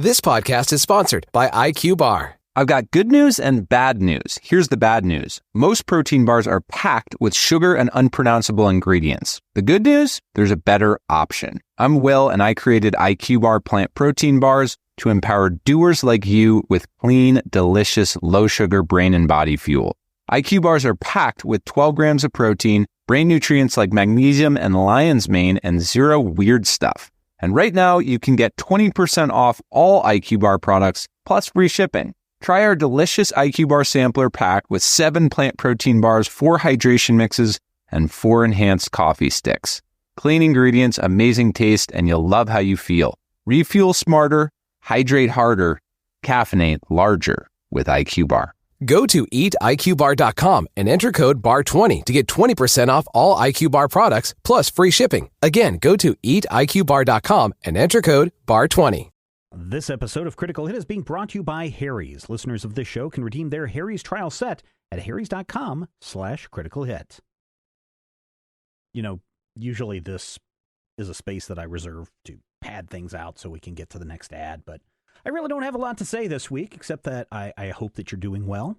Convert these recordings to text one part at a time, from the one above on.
This podcast is sponsored by IQ Bar. I've got good news and bad news. Here's the bad news. Most protein bars are packed with sugar and unpronounceable ingredients. The good news? There's a better option. I'm Will, and I created IQ Bar plant protein bars to empower doers like you with clean, delicious, low-sugar brain and body fuel. IQ Bars are packed with 12 grams of protein, brain nutrients like magnesium and lion's mane, and zero weird stuff. And right now, you can get 20% off all IQ Bar products, plus free shipping. Try our delicious IQ Bar sampler pack with 7 plant protein bars, 4 hydration mixes, and 4 enhanced coffee sticks. Clean ingredients, amazing taste, and you'll love how you feel. Refuel smarter, hydrate harder, caffeinate larger with IQ Bar. Go to eatiqbar.com and enter code BAR20 to get 20% off all IQ Bar products, plus free shipping. Again, go to eatiqbar.com and enter code BAR20. This episode of Critical Hit is being brought to you by Harry's. Listeners of this show can redeem their Harry's trial set at harrys.com/criticalhit. You know, usually this is a space that I reserve to pad things out so we can get to the next ad, but I really don't have a lot to say this week, except that I hope that you're doing well.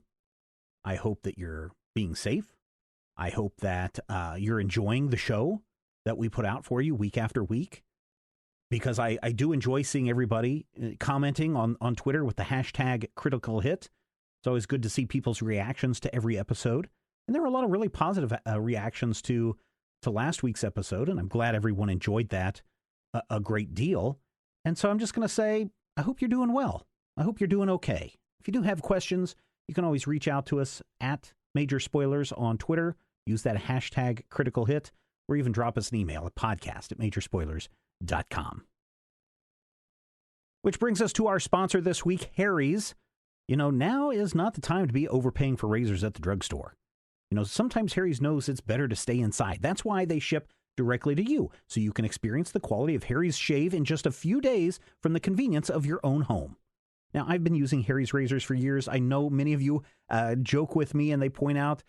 I hope that you're being safe. I hope that you're enjoying the show that we put out for you week after week. Because I do enjoy seeing everybody commenting on Twitter with the hashtag Critical Hit. It's always good to see people's reactions to every episode. And there were a lot of really positive reactions to last week's episode, and I'm glad everyone enjoyed that a great deal. And so I'm just going to say, I hope you're doing well. I hope you're doing okay. If you do have questions, you can always reach out to us at Major Spoilers on Twitter. Use that hashtag Critical Hit, or even drop us an email at podcast@majorspoilers.com. Which brings us to our sponsor this week, Harry's. You know, now is not the time to be overpaying for razors at the drugstore. You know, sometimes Harry's knows it's better to stay inside. That's why they ship directly to you, so you can experience the quality of Harry's shave in just a few days from the convenience of your own home. Now, I've been using Harry's razors for years. I know many of you joke with me and they point out,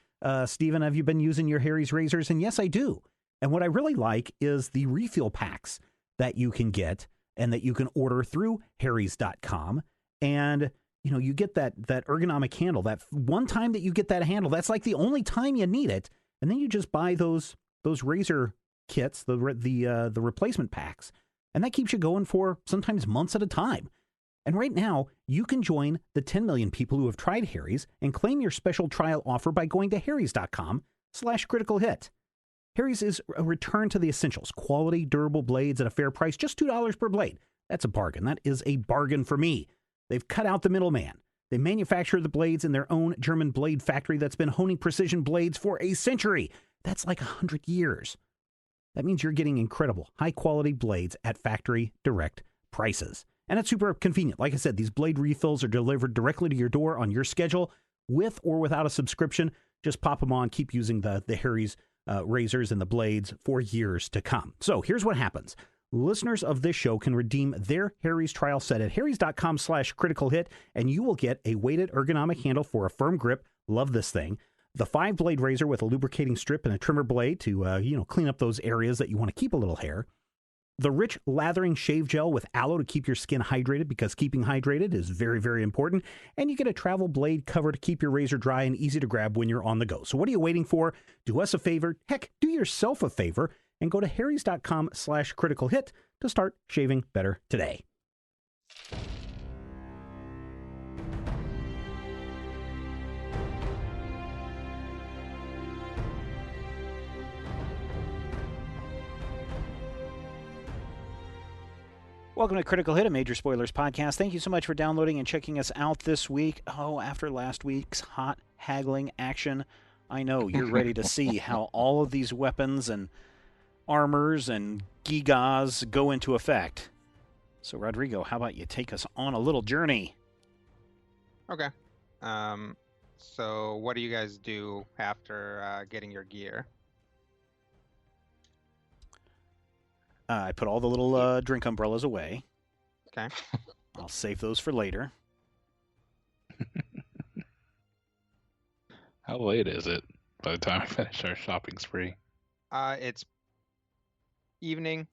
Stephen, have you been using your Harry's razors? And yes, I do. And what I really like is the refill packs that you can get and that you can order through harrys.com. And, you know, you get that ergonomic handle. That one time that you get that handle, that's like the only time you need it. And then you just buy those razor kits, the replacement packs. And that keeps you going for sometimes months at a time. And right now, you can join the 10 million people who have tried Harry's and claim your special trial offer by going to harrys.com/criticalhit. Harry's is a return to the essentials. Quality, durable blades at a fair price, just $2 per blade. That's a bargain. That is a bargain for me. They've cut out the middleman. They manufacture the blades in their own German blade factory that's been honing precision blades for a century. That's like 100 years. That means you're getting incredible, high-quality blades at factory direct prices. And it's super convenient. Like I said, these blade refills are delivered directly to your door on your schedule, with or without a subscription. Just pop them on, keep using the Harry's razors and the blades for years to come. So here's what happens. Listeners of this show can redeem their Harry's trial set at harrys.com/criticalhit, and you will get a weighted ergonomic handle for a firm grip. Love this thing. The 5-blade razor with a lubricating strip and a trimmer blade to, clean up those areas that you want to keep a little hair. The rich lathering shave gel with aloe to keep your skin hydrated, because keeping hydrated is very, very important. And you get a travel blade cover to keep your razor dry and easy to grab when you're on the go. So what are you waiting for? Do us a favor. Heck, do yourself a favor and go to harrys.com/criticalhit to start shaving better today. Welcome to Critical Hit, a Major Spoilers podcast. Thank you so much for downloading and checking us out this week. Oh, after last week's hot haggling action, I know you're ready to see how all of these weapons and armors and gigas go into effect. So, Rodrigo, how about you take us on a little journey? Okay. So what do you guys do after getting your gear? I put all the little drink umbrellas away. Okay. I'll save those for later. How late is it by the time we finish our shopping spree? It's evening,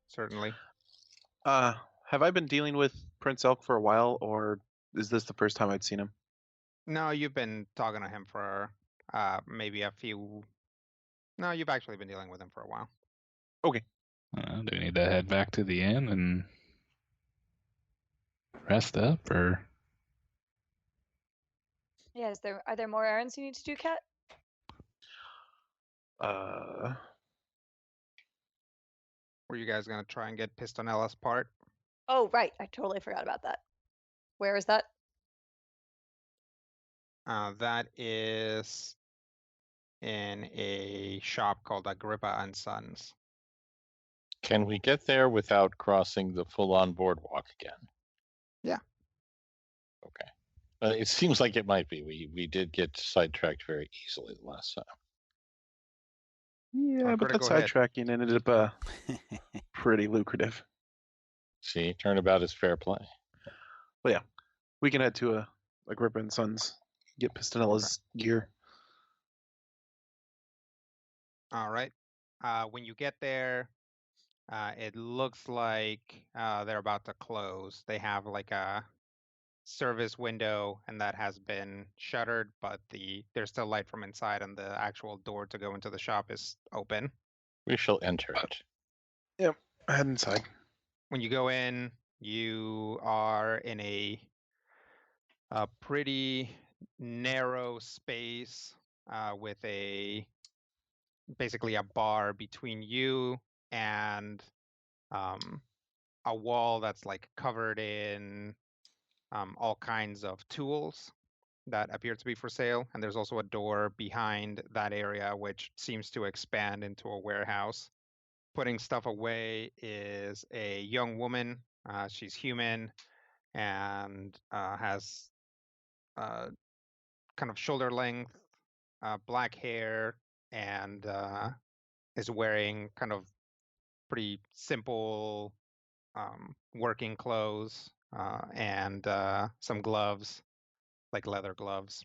certainly. How Have I been dealing with Prince Elk for a while, or is this the first time I'd seen him? No, you've been talking to him for maybe a few. No, you've actually been dealing with him for a while. Okay. Do we need to head back to the inn and rest up, or? Yeah, are there more errands you need to do, Kat? Were you guys gonna try and get Pistonella's part? Oh, right. I totally forgot about that. Where is that? That is in a shop called Agrippa and Sons. Can we get there without crossing the full-on boardwalk again? Yeah. Okay. It seems like it might be. We did get sidetracked very easily the last time. Yeah, but that critical hit. sidetracking ended up pretty lucrative. See, turnabout is fair play. But yeah, we can head to Agrippa and Sons, get Pistonella's gear. All right. When you get there, it looks like they're about to close. They have like a service window, and that has been shuttered, but there's still light from inside, and the actual door to go into the shop is open. We shall enter it. Yep, head inside. When you go in, you are in a pretty narrow space with basically a bar between you and a wall that's like covered in all kinds of tools that appear to be for sale. And there's also a door behind that area, which seems to expand into a warehouse. Putting stuff away is a young woman. She's human and has kind of shoulder length, black hair, and is wearing kind of pretty simple working clothes and some gloves, like leather gloves.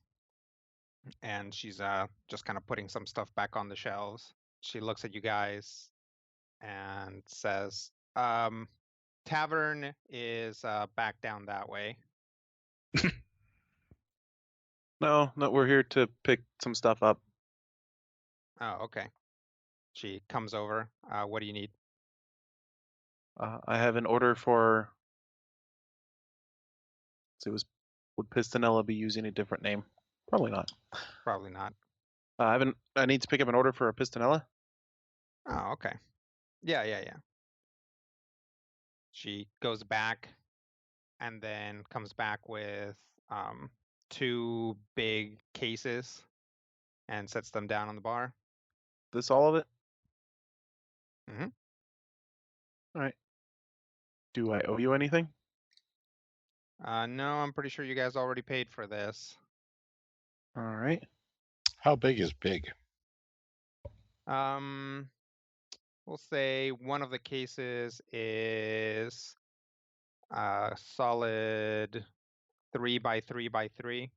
And she's just kind of putting some stuff back on the shelves. She looks at you guys and says, tavern is back down that way. No, we're here to pick some stuff up. Oh, okay. She comes over. What do you need? I have an order for. Would Pistonella be using a different name? Probably not. Probably not. I need to pick up an order for a Pistonella. Oh, okay. Yeah. She goes back and then comes back with two big cases and sets them down on the bar. This all of it? Mhm. All right. Do I owe you anything? No, I'm pretty sure you guys already paid for this. All right. How big is big? We'll say one of the cases is solid 3x3x3,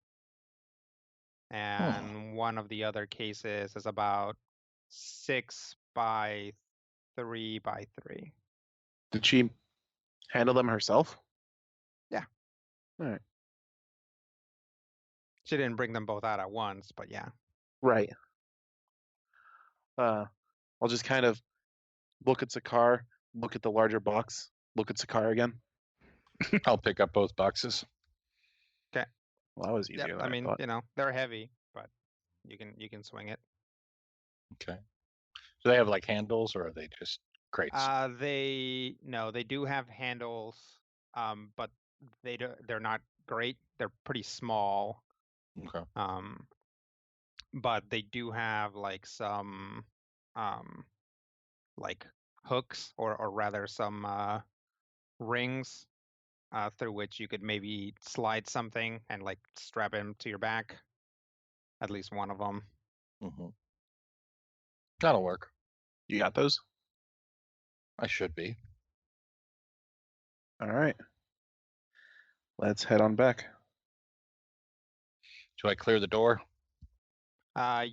and one of the other cases is about 6x3x3. Did she handle them herself? Yeah. All right. She didn't bring them both out at once, but yeah. Right. I'll just kind of look at Sakar, look at the larger box, look at Sakar again. I'll pick up both boxes. Okay. Well, that was easier than I mean, thought. they're heavy, but you can swing it. Okay. Do they have like handles, or are they just crates? They do have handles, but they're not great. They're pretty small. Okay. But they do have like some like hooks or rather some rings through which you could maybe slide something and like strap him to your back. At least one of them. Mm-hmm. That'll work. You got those? I should be. All right. Let's head on back. Do I clear the door?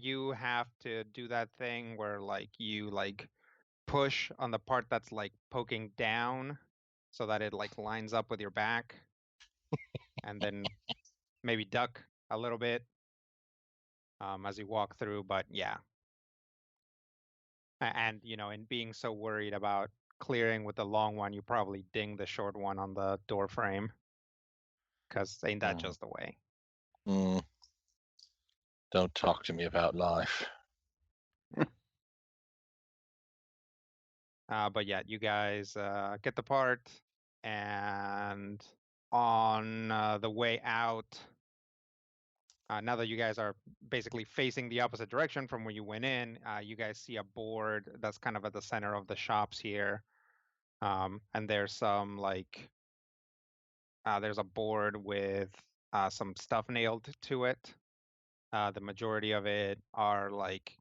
You have to do that thing where like you like push on the part that's like poking down so that it like lines up with your back, and then maybe duck a little bit as you walk through. But yeah, and in being so worried about clearing with the long one, you probably ding the short one on the door frame, because ain't that just the way? Don't talk to me about life. But yeah, you guys get the part, and on the way out, now that you guys are basically facing the opposite direction from where you went in, you guys see a board that's kind of at the center of the shops here. And there's some there's a board with some stuff nailed to it. The majority of it are like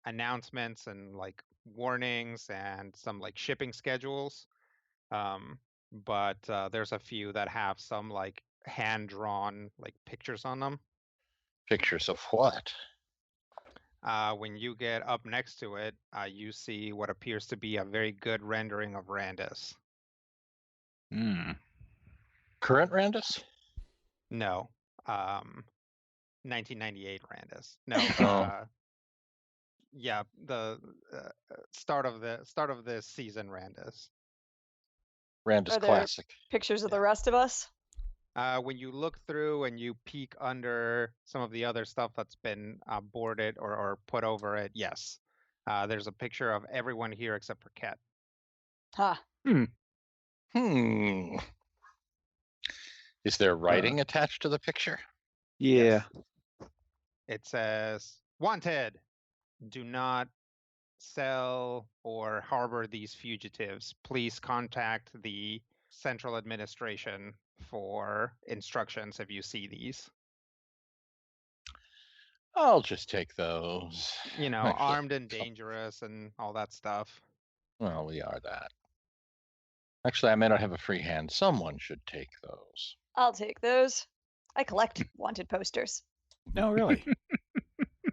announcements and like warnings and some like shipping schedules. But there's a few that have some like hand-drawn like pictures on them. Pictures of what? When you get up next to it, you see what appears to be a very good rendering of Randus. Current Randus? No, 1998 Randus. No, yeah, the start of the season Randus. Randus Are there Classic. pictures of the rest of us? When you look through and you peek under some of the other stuff that's been boarded or put over it, yes. There's a picture of everyone here except for Ket. Huh. Is there writing attached to the picture? Yeah. Yes. It says, "Wanted. Do not sell or harbor these fugitives. Please contact the Central Administration for instructions if you see these." I'll just take those. Actually, Armed and dangerous and all that stuff. Well, we are that. Actually, I may not have a free hand. Someone should take those. I'll take those. I collect wanted posters. No, really?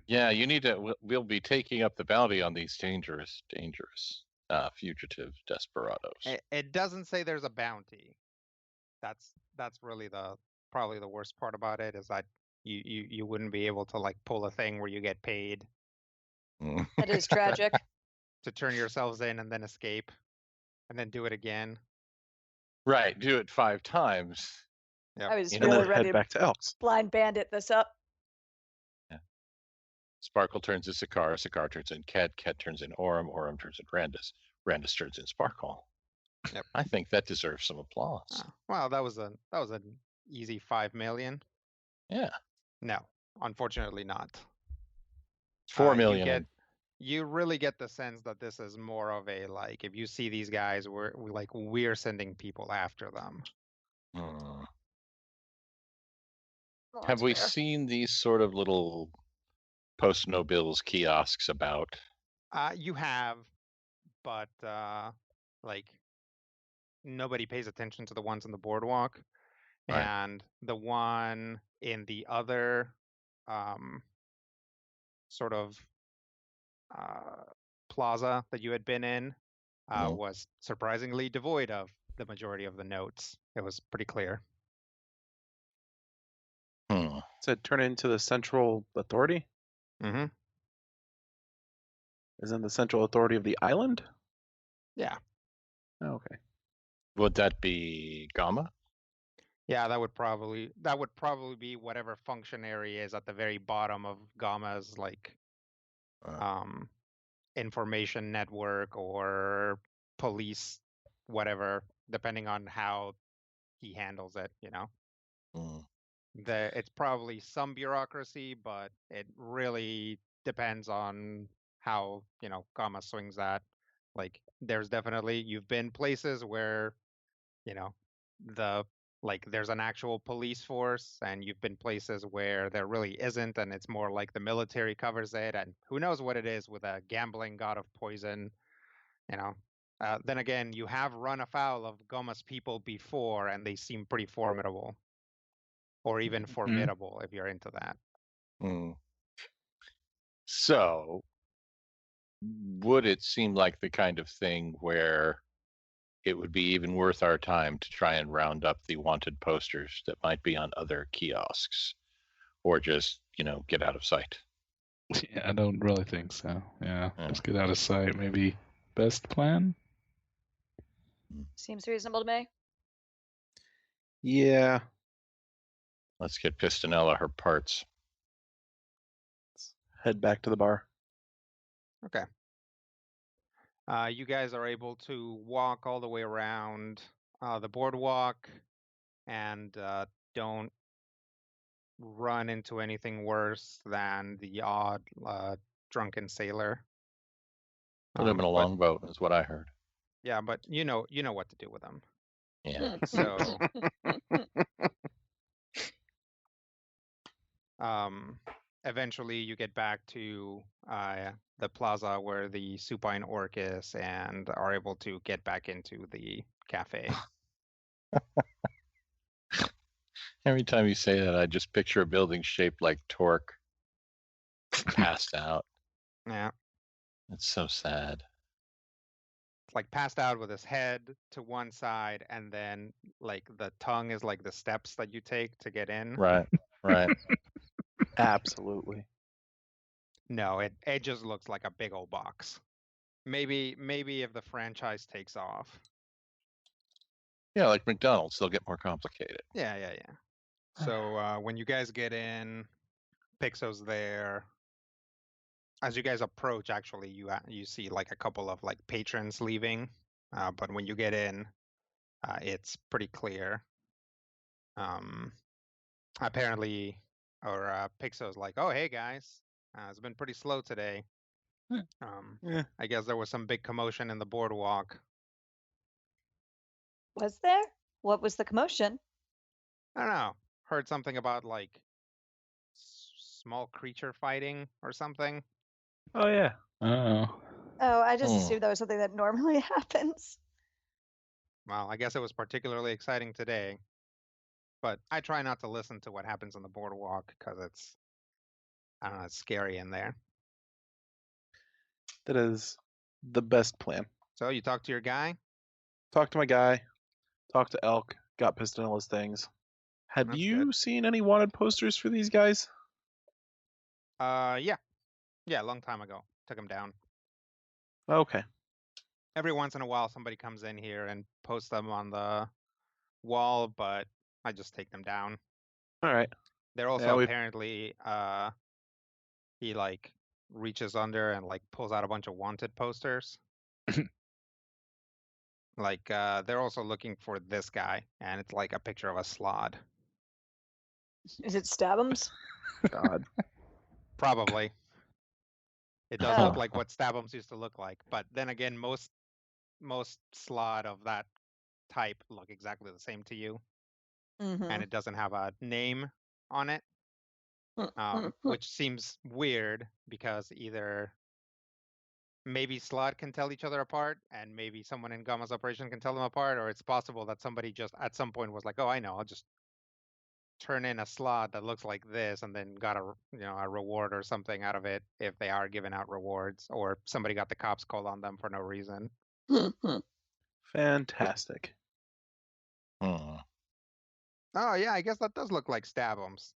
Yeah, you need to. We'll be taking up the bounty on these dangerous fugitive desperados. It doesn't say there's a bounty. That's really probably the worst part about it, is that you wouldn't be able to like pull a thing where you get paid That is tragic. to turn yourselves in and then escape and then do it again. Right, do it 5 times. Yep. I was And really then ready head to back to Elks. blind bandit this up. Sparkle turns in Sakar, Sakar turns in Ket turns in Orem turns in Randus turns in Sparkle. Yep. I think that deserves some applause. Well, that was an easy 5 million. Yeah. No, unfortunately not. 4 million. You really get the sense that this is more of a like, if you see these guys, we're sending people after them. Well, Have that's we fair. seen these sort of little post no bills kiosks about? You have, but like nobody pays attention to the ones on the boardwalk. Right. And the one in the other sort of plaza that you had been in was surprisingly devoid of the majority of the notes. It was pretty clear. Said turn into the Central Authority? Mm-hmm. Isn't the Central Authority of the island? Yeah. Oh, okay. Would that be Gamma? Yeah, that would probably be whatever functionary is at the very bottom of Gamma's like information network or police, whatever, depending on how he handles it, It's probably some bureaucracy, but it really depends on how, Gamma swings that. Like, there's definitely, you've been places where, there's an actual police force, and you've been places where there really isn't, and it's more like the military covers it, and who knows what it is with a gambling god of poison, Then again, you have run afoul of Goma's people before, and they seem pretty formidable. Or even formidable, if you're into that. So, would it seem like the kind of thing where it would be even worth our time to try and round up the wanted posters that might be on other kiosks, or just, get out of sight. Yeah, I don't really think so. Yeah, Yeah. just get out of sight. Maybe best plan. Seems reasonable to me. Yeah. Let's get Pistonella her parts. Let's head back to the bar. Okay. You guys are able to walk all the way around the boardwalk and don't run into anything worse than the odd drunken sailor. Put him in a But longboat is what I heard. yeah, but you know what to do with them. Yeah. So eventually you get back to the plaza where the Supine Orc is and are able to get back into the cafe. Every time you say that, I just picture a building shaped like Torque, passed out. Yeah. It's so sad. It's like passed out with his head to one side, and then like the tongue is like the steps that you take to get in. Right. Absolutely. No, it just looks like a big old box. Maybe if the franchise takes off. Yeah, like McDonald's, they'll get more complicated. Yeah. So when you guys get in, Pixo's there. As you guys approach, actually, you see like a couple of like patrons leaving, but when you get in, it's pretty clear. Apparently, or Pixo's like, "Oh, hey guys, it's been pretty slow today. Yeah. I guess there was some big commotion in the boardwalk. Was there? What was the commotion? I don't know. Heard something about like small creature fighting or something. Oh yeah. Oh. Oh, I just Hmm. assumed that was something that normally happens. Well, I guess it was particularly exciting today. But I try not to listen to what happens on the boardwalk because I don't know, it's scary in there. That is the best plan. So you talk to your guy? Talk to my guy. Talk to Elk. Got Pistonella's things. Have That's you good. seen any wanted posters for these guys? Yeah, a long time ago. Took him down. Okay. Every once in a while, somebody comes in here and posts them on the wall, but I just take them down. All right. They're also Yeah, apparently he like reaches under and like pulls out a bunch of wanted posters. Like they're also looking for this guy, and it's like a picture of a slod. Is it Stabums? God. Probably. It does Oh. look like what Stabums used to look like, but then again, most slot of that type look exactly the same to you, Mm-hmm. and it doesn't have a name on it, which seems weird because either maybe Slot can tell each other apart, and maybe someone in Gamma's operation can tell them apart, or it's possible that somebody just at some point was like, "Oh, I know, I'll just turn in a slot that looks like this," and then got a reward or something out of it if they are giving out rewards, or somebody got the cops called on them for no reason. Fantastic. Hmm. Oh yeah, I guess that does look like Stabums.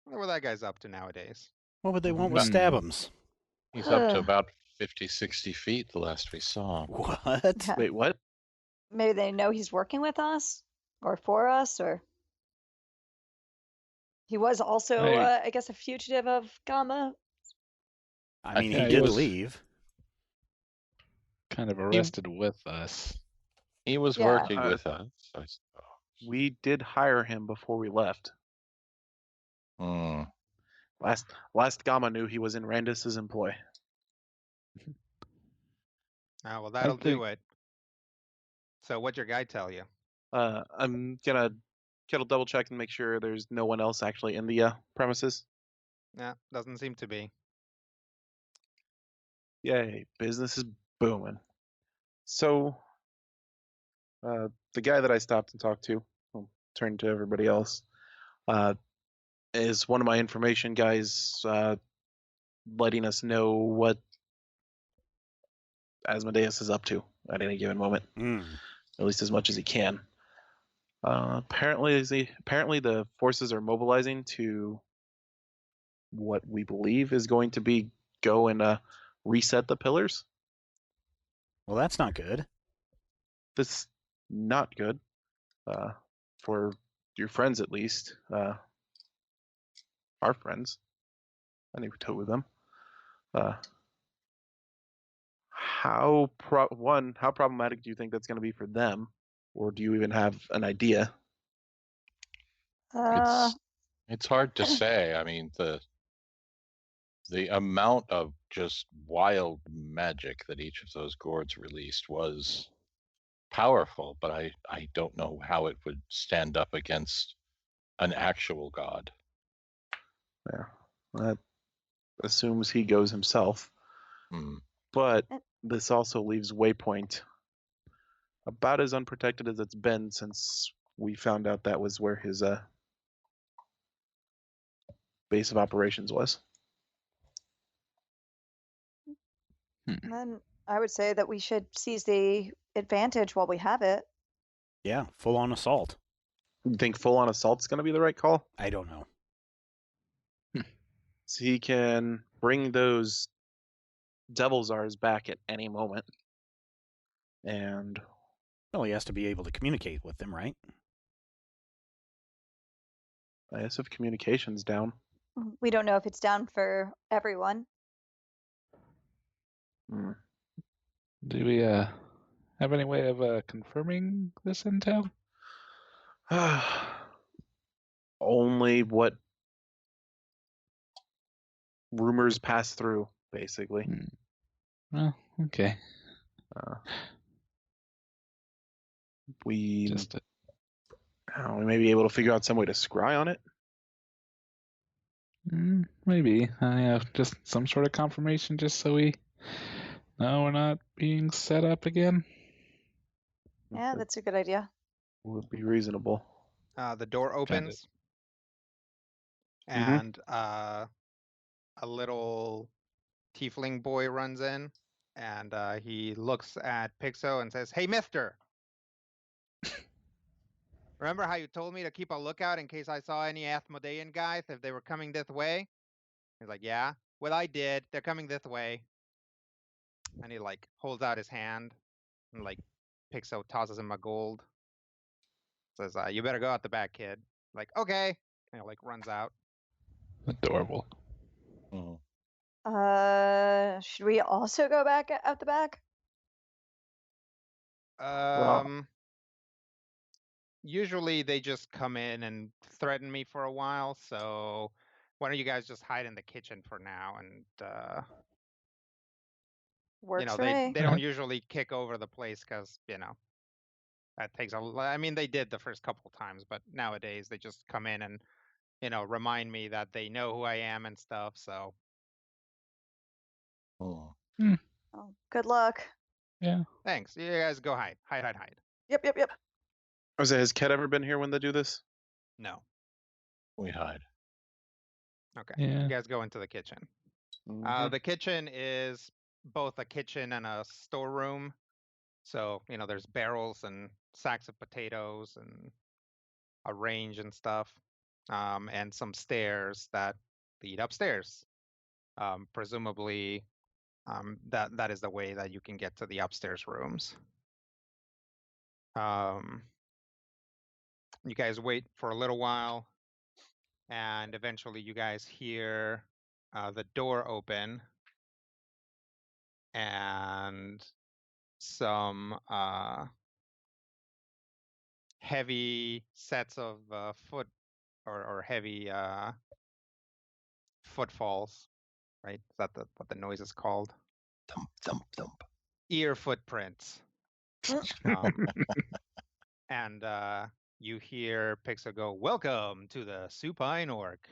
Wonder what that guy's up to nowadays. What would they want with Hmm. Stabums? He's up to about 50, 60 feet the last we saw. What? Wait, what? Maybe they know he's working with us or for us, or he was also, Hey. I guess, a fugitive of Gamma. I mean, Yeah, he he did was- leave. Kind of arrested with us. He was Yeah. working with us, I suppose. We did hire him before we left. Hmm. Last Gamma knew he was in Randus's employ. Oh, well, that'll do think- it. So what'd your guy tell you? I'm gonna double check and make sure there's no one else actually in the premises. Yeah, doesn't seem to be. Yay, business is booming. So, the guy that I stopped and talked to, I'll turn to everybody else, is one of my information guys, letting us know what Asmodeus is up to. at any given moment, Mm. at least as much as he can. Apparently the forces are mobilizing to what we believe is going to be go and reset the pillars. Well, that's not good. That's not good for your friends, at least. Our friends. I think we talked with them. How problematic do you think that's going to be for them, or do you even have an idea? It's hard to say. I mean, the amount of just wild magic that each of those gourds released was powerful, but I don't know how it would stand up against an actual god. Yeah, that assumes he goes himself. But this also leaves Waypoint about as unprotected as it's been since we found out that was where his base of operations was. Then I would say that we should seize the advantage while we have it. Yeah, full on assault. You think full-on assault's going to be the right call? I don't know. So he can bring those Devil Czars back at any moment. And Well, he has to be able to communicate with them, right? I guess if communication's down. We don't know if it's down for everyone. Do we have any way of confirming this intel? Only what rumors pass through, basically. Well, okay. We may be able to figure out some way to scry on it. Maybe. Just some sort of confirmation just so we know we're not being set up again. Yeah, that's a good idea. Would be reasonable. The door opens, and a little tiefling boy runs in, and he looks at Pixo and says, "Hey, mister! Remember how you told me to keep a lookout in case I saw any Athmodean guys if they were coming this way?" He's like, "Yeah, well, I did. They're coming this way." And he like holds out his hand, and like Pixo tosses him a gold. Says, "You better go out the back, kid." Like, okay. And he like runs out. Adorable. Should we also go back out the back? Usually they just come in and threaten me for a while, so why don't you guys just hide in the kitchen for now? And Works for they me. don't usually kick over the place because that takes I mean, they did the first couple times, but nowadays they just come in and remind me that they know who I am and stuff. So Oh, good luck. Yeah. Thanks. You guys go hide. Hide. Yep. Has Ket ever been here when they do this? No. We hide. Okay. Yeah. You guys go into the kitchen. The kitchen is both a kitchen and a storeroom. So, there's barrels and sacks of potatoes and a range and stuff, and some stairs that lead upstairs. Presumably, that is the way that you can get to the upstairs rooms. You guys wait for a little while, and eventually you guys hear the door open, and some heavy sets of foot or heavy footfalls, right? Is that what the noise is called? Thump, thump, thump. Ear footprints. And you hear Pixel go, "Welcome to the Supine Orc.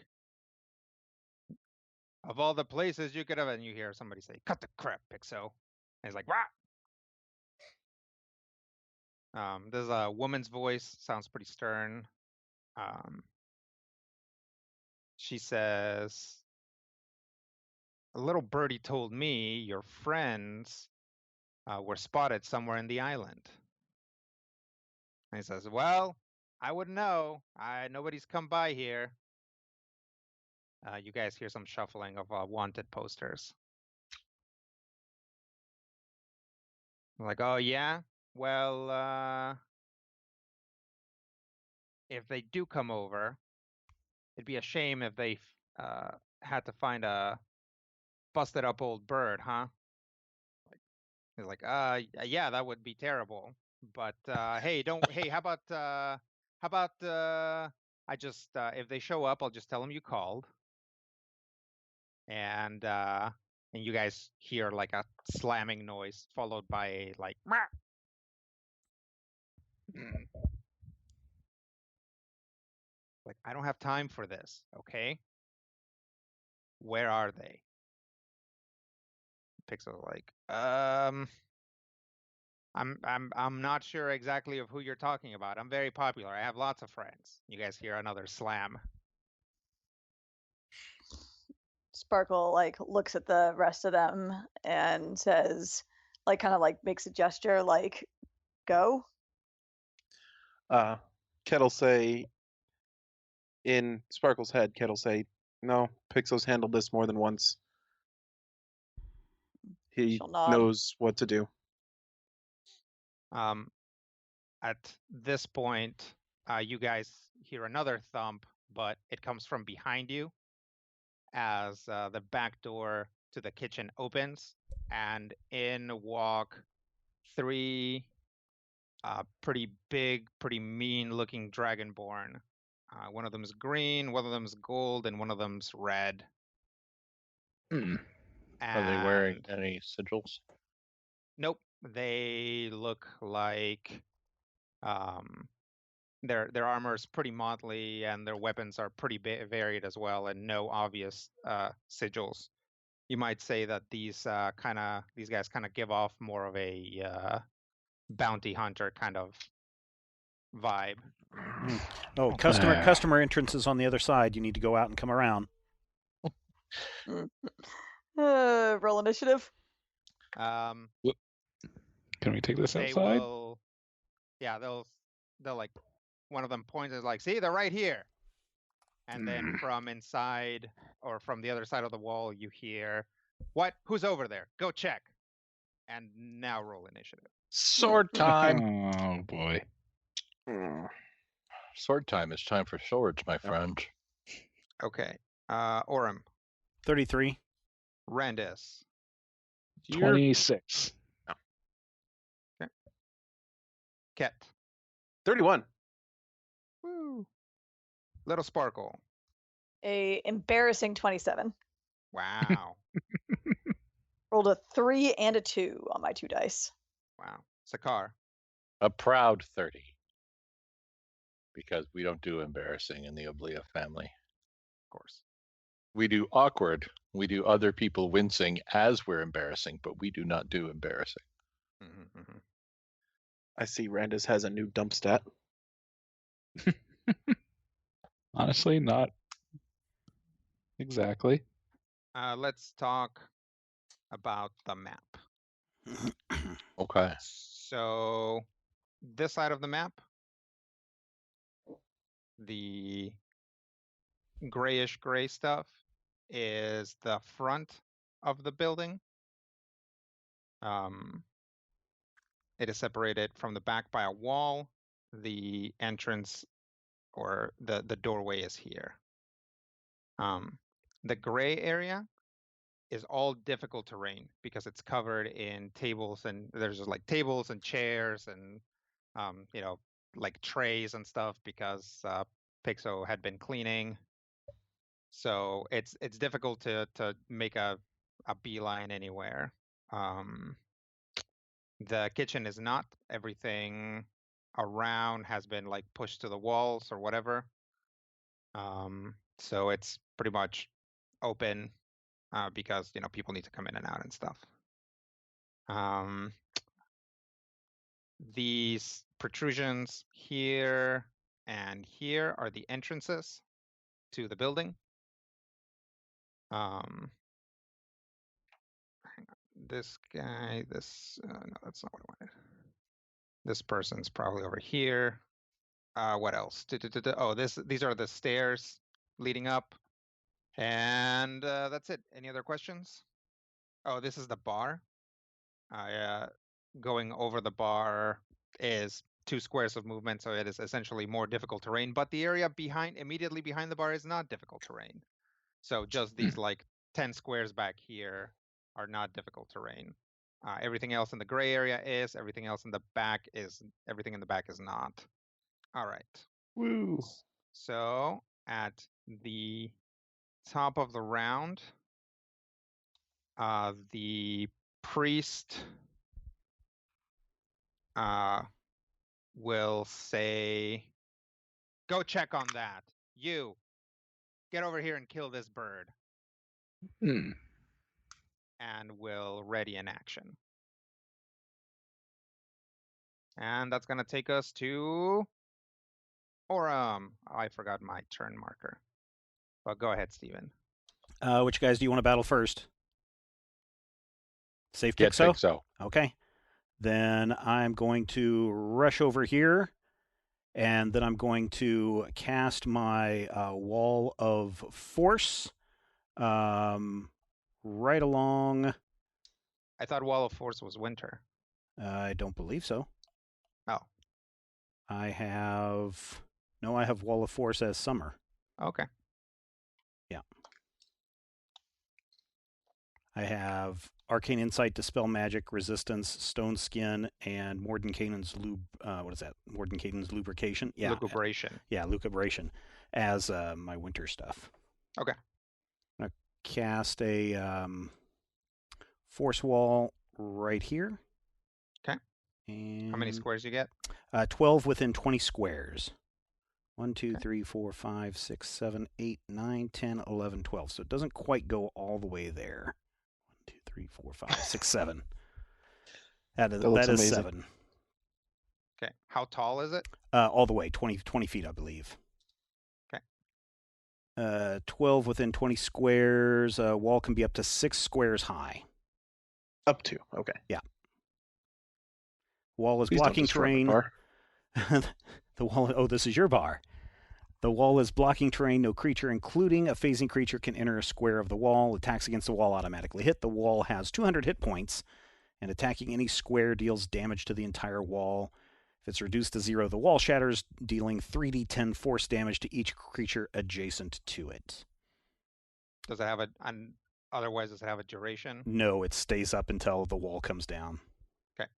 Of all the places you could have," and you hear somebody say, "Cut the crap, Pixel." And he's like, "What?" There's a woman's voice, sounds pretty stern. She says, "A little birdie told me your friends were spotted somewhere in the island. And he says, well, I wouldn't know. Nobody's come by here. You guys hear some shuffling of wanted posters. I'm like, oh, yeah? Well, if they do come over, it'd be a shame if they had to find a busted up old bird, huh? He's like, yeah, that would be terrible. But hey, how about I just if they show up, I'll just tell them you called. And you guys hear like a slamming noise followed by a like like, I don't have time for this, okay? Where are they? Pixel's like, I'm not sure exactly of who you're talking about. I'm very popular. I have lots of friends. You guys hear another slam. Sparkle like looks at the rest of them and says, like, kind of like makes a gesture, like, go. Ket'll say, in Sparkle's head, Ket'll say, no, Pixel's handled this more than once. He knows what to do. At this point, you guys hear another thump, but it comes from behind you as the back door to the kitchen opens, and in walk 3 pretty big, pretty mean-looking dragonborn. One of them's green, one of them's gold, and one of them's red. Are they wearing any sigils? Nope. They look like their armor is pretty motley, and their weapons are pretty varied as well, and no obvious sigils. You might say that these guys kind of give off more of a bounty hunter kind of vibe. Oh, customer entrance is on the other side. You need to go out and come around. Roll initiative. Can we take this outside? They'll like, one of them points is like, see, they're right here. And then from inside or from the other side of the wall, you hear, what? Who's over there? Go check. And now roll initiative. Sword time. Oh boy. Sword time. It's time for swords, my friend. Okay. Orem. 33. Randis. 26. Okay. Ket. 31. Woo. Little Sparkle. A embarrassing 27. Wow. Rolled a 3 and a 2 on my 2 dice. Wow. Sakar. A proud 30. Because we don't do embarrassing in the Oblia family. Of course. We do awkward. We do other people wincing as we're embarrassing, but we do not do embarrassing. I see Randis has a new dump stat. Honestly, not exactly. Let's talk about the map. Okay. So this side of the map, the grayish gray stuff is the front of the building. It is separated from the back by a wall. The entrance or the doorway is here. The gray area is all difficult terrain because it's covered in tables, and there's just like tables and chairs and like trays and stuff because Pixo had been cleaning. So it's difficult to make a beeline anywhere. The kitchen is not. Everything around has been like pushed to the walls or whatever. So it's pretty much open because people need to come in and out and stuff. These protrusions here and here are the entrances to the building. this guy, this, no, that's not what I wanted. This person's probably over here. What else? Oh, these are the stairs leading up. And that's it. Any other questions? Oh, this is the bar. Going over the bar is 2 squares of movement, so it is essentially more difficult terrain. But the area immediately behind the bar is not difficult terrain. So just these like 10 squares back here are not difficult terrain. Everything else in the gray area is. Everything else in the back is. Everything in the back is not. All right. Woo. So at the top of the round, the priest will say, "Go check on that. You, get over here and kill this bird." And will ready an action. And that's going to take us to I forgot my turn marker. But go ahead, Steven. Which guys do you want to battle first? Safe pick, so. Okay. Then I'm going to rush over here, and then I'm going to cast my Wall of Force right along. I thought Wall of Force was winter. I don't believe so. Oh. I have Wall of Force as summer. Okay. Yeah. I have Arcane Insight, Dispel Magic, Resistance, Stone Skin, and Mordenkainen's Mordenkainen's Lubrication. Yeah. Lucubration. Yeah, Lucubration as my winter stuff. Okay. I'm going to cast a Force Wall right here. Okay. And how many squares you get? 12 within 20 squares. 1, 2, 3, 4, 5, 6, 7, 8, 9, 10, 11, 12. So it doesn't quite go all the way there. 1, 2, 3, 4, 5, 6, 7. That is 7. Okay. How tall is it? All the way, 20 feet, I believe. Okay. 12 within 20 squares. Wall can be up to 6 squares high. Up to, okay. Yeah. Wall is Please blocking don't destroy my terrain. bar. The wall. Oh, this is your bar. The wall is blocking terrain. No creature, including a phasing creature, can enter a square of the wall. Attacks against the wall automatically hit. The wall has 200 hit points, and attacking any square deals damage to the entire wall. If it's reduced to 0, the wall shatters, dealing 3d10 force damage to each creature adjacent to it. Does it have otherwise does it have a duration? No, it stays up until the wall comes down. Okay.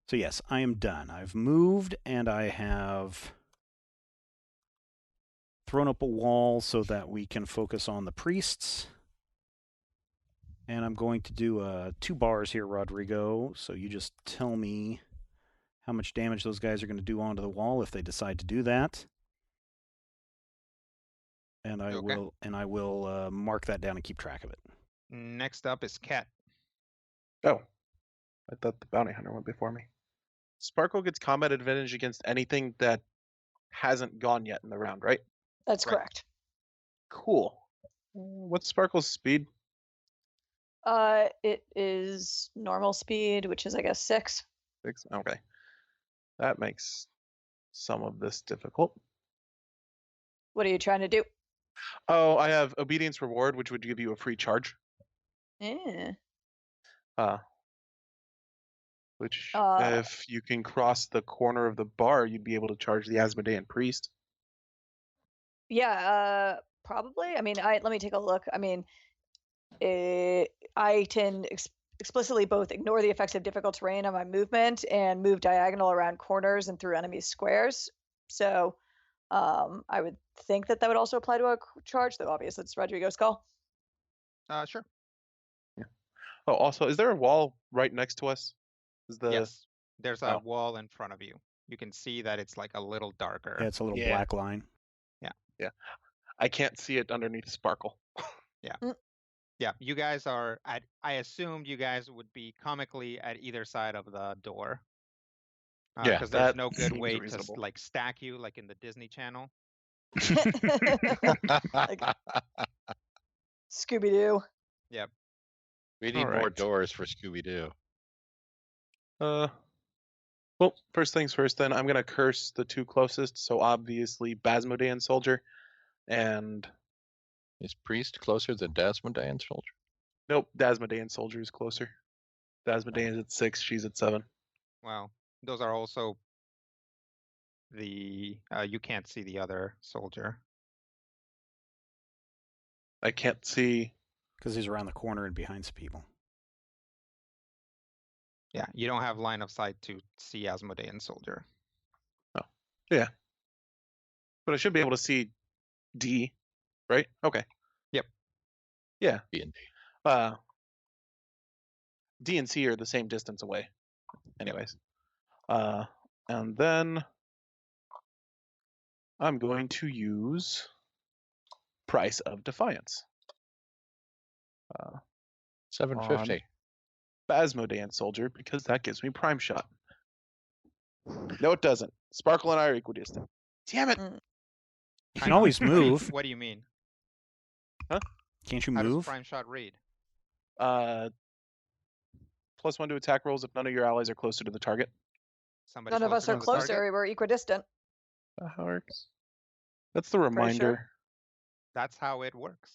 So yes, I am done. I've moved, and I have thrown up a wall so that we can focus on the priests. And I'm going to do 2 bars here, Rodrigo. So you just tell me how much damage those guys are going to do onto the wall if they decide to do that. And I will mark that down and keep track of it. Next up is Cat. Oh. I thought the bounty hunter went before me. Sparkle gets combat advantage against anything that hasn't gone yet in the round, right? That's correct. Cool. What's Sparkle's speed? It is normal speed, which is, I guess, 6. 6? Okay. That makes some of this difficult. What are you trying to do? Oh, I have Obedience Reward, which would give you a free charge. Yeah. Which, if you can cross the corner of the bar, you'd be able to charge the Asmodean Priest. Yeah, probably. I mean, let me take a look. I mean, I can explicitly both ignore the effects of difficult terrain on my movement and move diagonal around corners and through enemy squares. So I would think that would also apply to a charge, though obviously it's Rodrigo's call. Sure. Yeah. Oh, also, is there a wall right next to us? Yes. There's a wall in front of you. You can see that it's like a little darker. Yeah, it's a little black line. Yeah. Yeah. I can't see it underneath Sparkle. Yeah. Yeah. You guys are I assumed you guys would be comically at either side of the door. Yeah. Because there's no good way to like stack you like in the Disney Channel. Like Scooby-Doo. Yep. We need more Alright. doors for Scooby-Doo. Well, first things first then, I'm going to curse the two closest, so obviously Basmodean Soldier and... Is Priest closer than Dasmodean Soldier? Nope, Dasmodean Soldier is closer. Dasmodean is at 6, she's at 7. Well, those are also the you can't see the other soldier. I can't see... Because he's around the corner and behind some people. Yeah, you don't have line of sight to see Asmodean soldier. Oh, yeah. But I should be able to see D, right? Okay. Yep. Yeah. B and D. D and C are the same distance away. Anyways. And then I'm going to use Price of Defiance. 750. Basmodean Soldier, because that gives me Prime Shot. No, it doesn't. Sparkle and I are equidistant. Damn it! You can always move. What do you mean? Huh? Can't you How does move? prime shot read? +1 to attack rolls if none of your allies are closer to the target. Somebody None of us are to the target? closer. We're equidistant. How it works? That's the Pretty reminder. sure. That's how it works.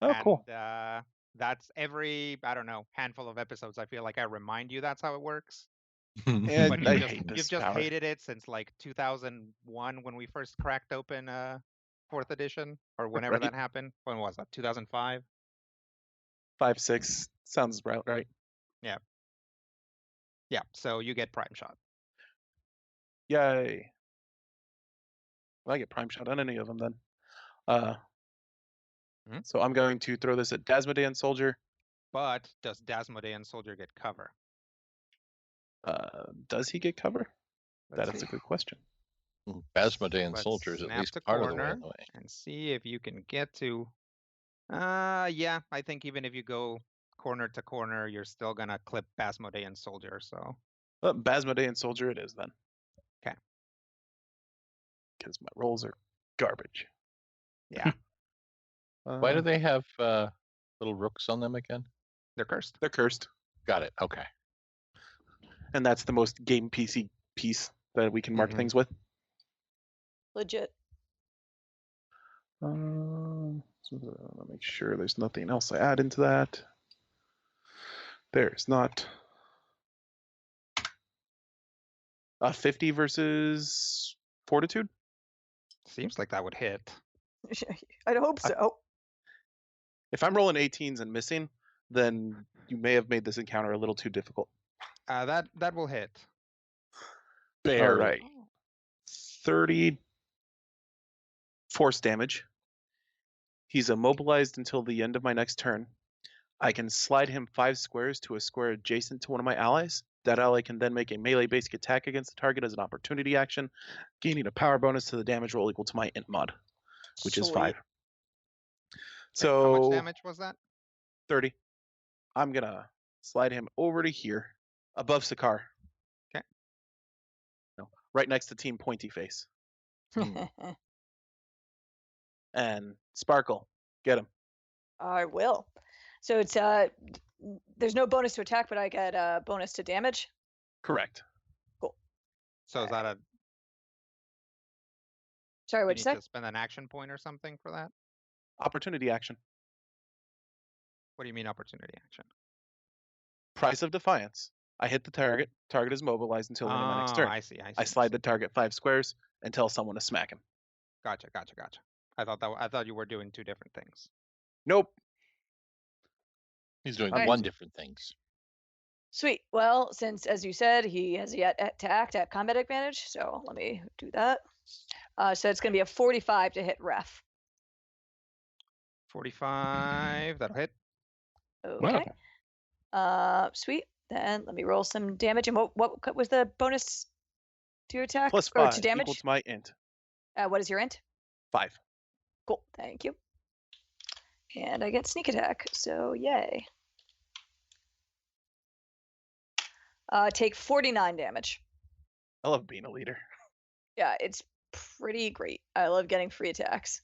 Oh, And, cool. That's every, I don't know, handful of episodes. I feel like I remind you that's how it works. And But I you've just, hate this you've just power. hated it since like 2001 when we first cracked open 4th edition or whenever Right. that happened. When was that? 2005? 5, 6 sounds about right. Yeah. So you get prime shot. Yay! Well, I get Prime Shot on any of them then. So I'm going to throw this at Dasmodean Soldier. But does Dasmodean soldier get cover? Does he get cover? Let's That is see. a good question. Basmodean Let's Soldier is at snap least to part of the way corner away. and see if you can get to. Yeah, I think even if you go corner to corner, you're still gonna clip Basmodean soldier. So Basmodean Soldier it is then. 'Kay. Because my rolls are garbage. yeah, Why do they have little rooks on them again? they're cursed. They're cursed. Got it. Okay. And that's the most game PC piece that we can mark Mhm. things with. Legit. So I'll make sure there's nothing else I add into that. There's not. 50 versus Fortitude? Seems like that would hit. I'd hope so. If I'm rolling 18s and missing, then you may have made this encounter a little too difficult. That will hit. Barely. All right. 30 force damage. He's immobilized until the end of my next turn. I can slide him 5 squares to a square adjacent to one of my allies. That ally can then make a melee basic attack against the target as an opportunity action, gaining a power bonus to the damage roll equal to my int mod, which is 5. So how much damage was that? 30. I'm gonna slide him over to here, above Sakar. Okay. No, right next to Team Pointy Face. And Sparkle, get him. I will. So it's there's no bonus to attack, but I get a bonus to damage. Correct. Cool. So is that a? Sorry, You what'd need you say? to spend an action point or something for that? Opportunity action. What do you mean opportunity action? Price of Defiance. I hit the target. Target is mobilized until the end of my next turn. I see. I slide the target 5 squares and tell someone to smack him. Gotcha. I thought you were doing two different things. Nope. He's doing Alright. one different things. Sweet. Well, since as you said, he has yet to act at combat advantage, so let me do that. So it's going to be a 45 to hit ref. 45. That'll hit. Okay. Sweet. Then let me roll some damage. And what was the bonus to your attack? Plus or 5 to damage? equal to my int. What is your int? 5. Cool. Thank you. And I get sneak attack. So yay. Take 49 damage. I love being a leader. Yeah, it's pretty great. I love getting free attacks.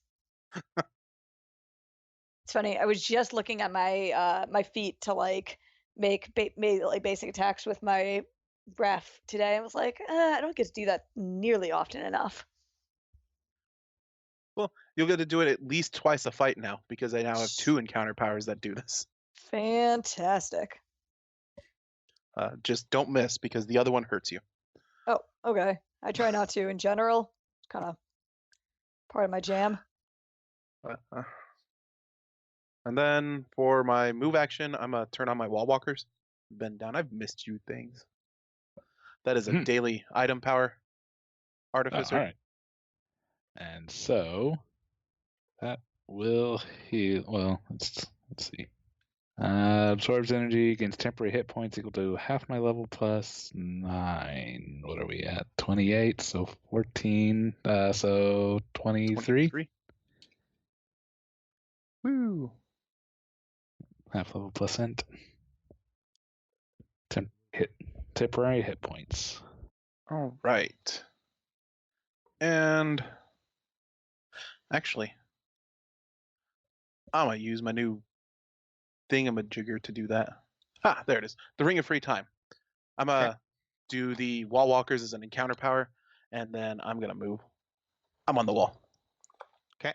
It's funny. I was just looking at my my feet to like make like basic attacks with my ref today. I was like, I don't get to do that nearly often enough. Well, you'll get to do it at least twice a fight now because I now have 2 encounter powers that do this. Fantastic. Just don't miss because the other one hurts you. Oh, okay. I try not to in general. It's kind of part of my jam. And then for my move action, I'm going to turn on my wall walkers. Bend down. I've missed you things. That is a daily item power. Artificer. All right. And so that will heal. Well, let's see. Absorbs energy, gains temporary hit points equal to half my level plus 9. What are we at? 28, so 14. So 23. Woo. Half level plus int. Temporary hit points. All right. And actually, I'm going to use my new thingamajigger to do that. Ah, there it is. The Ring of Free Time. I'm going to do the wall walkers as an encounter power, and then I'm going to move. I'm on the wall. Okay.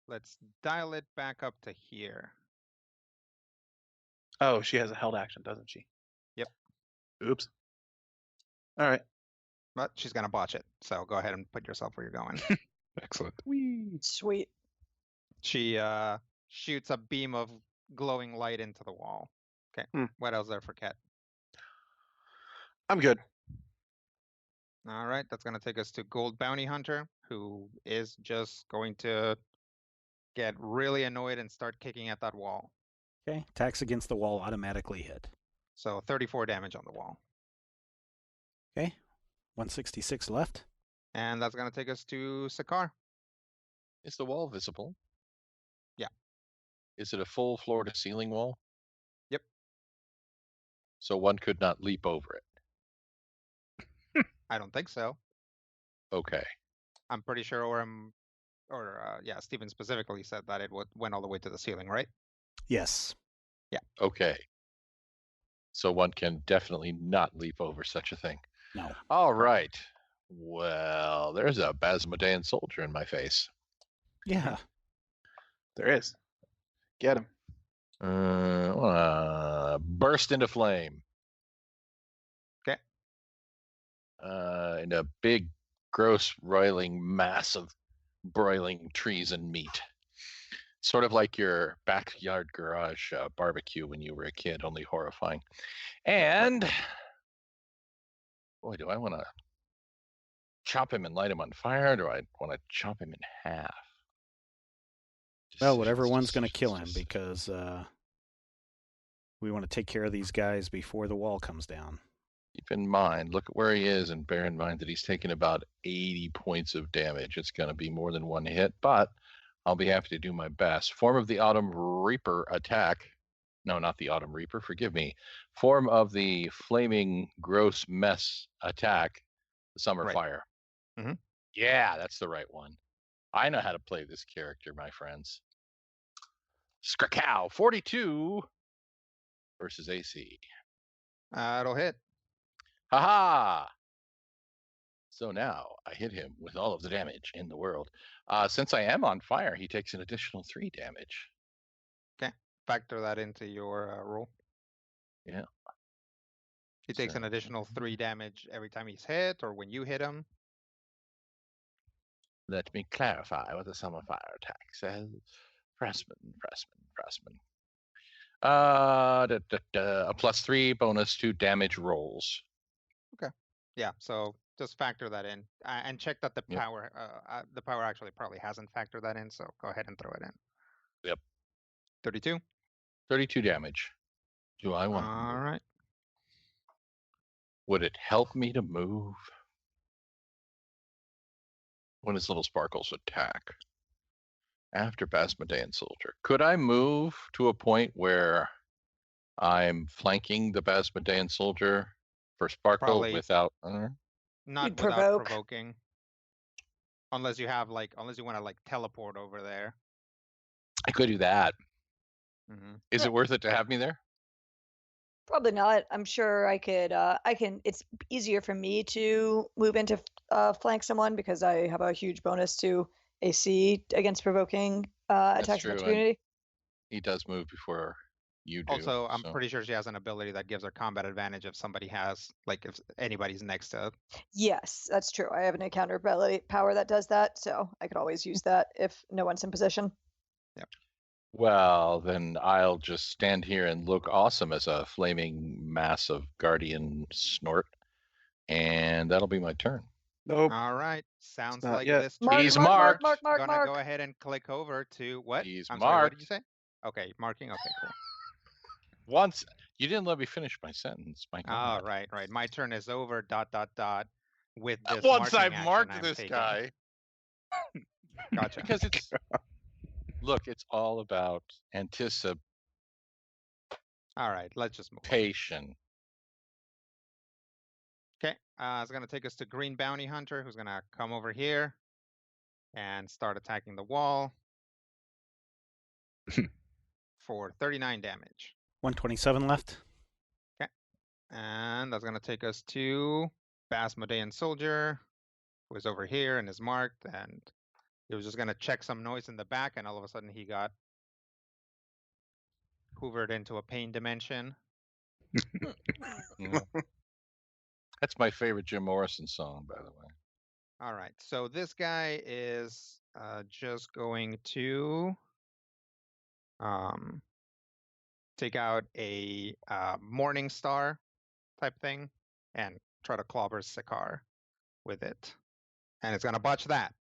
Let's dial it back up to here. Oh, she has a held action, doesn't she? Yep. Oops. All right. But she's going to botch it, so go ahead and put yourself where you're going. Excellent. Whee. Sweet. She shoots a beam of glowing light into the wall. Okay. What else there for Ket? I'm good. All right. That's going to take us to Gold Bounty Hunter, who is just going to get really annoyed and start kicking at that wall. Okay. Attacks against the wall automatically hit. So 34 damage on the wall. Okay. 166 left. And that's going to take us to Sakar. Is the wall visible? Yeah. Is it a full floor to ceiling wall? Yep. So one could not leap over it. I don't think so. Okay. I'm pretty sure Steven specifically said that it went all the way to the ceiling, right? Yes. Yeah. Okay. So one can definitely not leap over such a thing. No. All right. Well, there's a Basmodean soldier in my face. Yeah. There is. Get him. Burst into flame. Okay. In a big, gross, roiling mass of broiling trees and meat. Sort of like your backyard garage barbecue when you were a kid, only horrifying. And boy, do I want to chop him and light him on fire, or do I want to chop him in half? Well, whatever one's going to kill him, because we want to take care of these guys before the wall comes down. Keep in mind, look at where he is, and bear in mind that he's taken about 80 points of damage. It's going to be more than one hit, but I'll be happy to do my best. Form of the Autumn Reaper attack. No, not the Autumn Reaper, forgive me. Form of the Flaming Gross Mess attack, the Summer Fire. Mm-hmm. Yeah, that's the right one. I know how to play this character, my friends. Skrakow, 42 versus AC. It'll hit. Ha-ha! So now I hit him with all of the damage in the world. Since I am on fire, he takes an additional 3 damage. Okay. Factor that into your roll. Yeah. He takes an additional 3 damage every time he's hit or when you hit him. Let me clarify what the Summer Fire attack says. Pressman. A +3 bonus to damage rolls. Okay. Yeah, so just factor that in and check that the power actually probably hasn't factored that in, so go ahead and throw it in. Yep. 32? 32 damage. Do I want to move? All right. Would it help me to move? When his little sparkles attack. After Basmodean Soldier. Could I move to a point where I'm flanking the Basmodean Soldier for Sparkle Probably without... Not without provoking. Unless you want to teleport over there. I could do that. Mm-hmm. Is it worth it to have me there? Probably not. I'm sure I could. I can. It's easier for me to move into flank someone because I have a huge bonus to AC against provoking That's attacks of true, and opportunity. he does move before you do. Also, I'm so. pretty sure she has an ability that gives her combat advantage if somebody has, like, if anybody's next to. Yes, that's true. I have an encounter ability power that does that, so I could always use that if no one's in position. Yep. Well, then I'll just stand here and look awesome as a flaming mass of guardian snort, and that'll be my turn. Nope. All right. Sounds not like yet. this Mark, He's turn. mark, marked. Gonna go ahead and click over to what? He's I'm sorry, what did marked. you say? Okay, marking. Okay, cool. Once you didn't let me finish my sentence. My Oh, God. right. My turn is over. ... With this Once marking I've action marked I'm this taking. guy, Gotcha. because it's look, it's all about anticipation. All right, let's just move on. Okay, it's gonna take us to Green Bounty Hunter, who's gonna come over here and start attacking the wall for 39 damage. 127 left. Okay, and that's gonna take us to Basmodean Soldier, who is over here and is marked, and he was just gonna check some noise in the back, and all of a sudden he got hoovered into a pain dimension. That's my favorite Jim Morrison song, by the way. All right, so this guy is just going to take out a Morning Star type thing and try to clobber Sakaar with it. And it's going to botch that.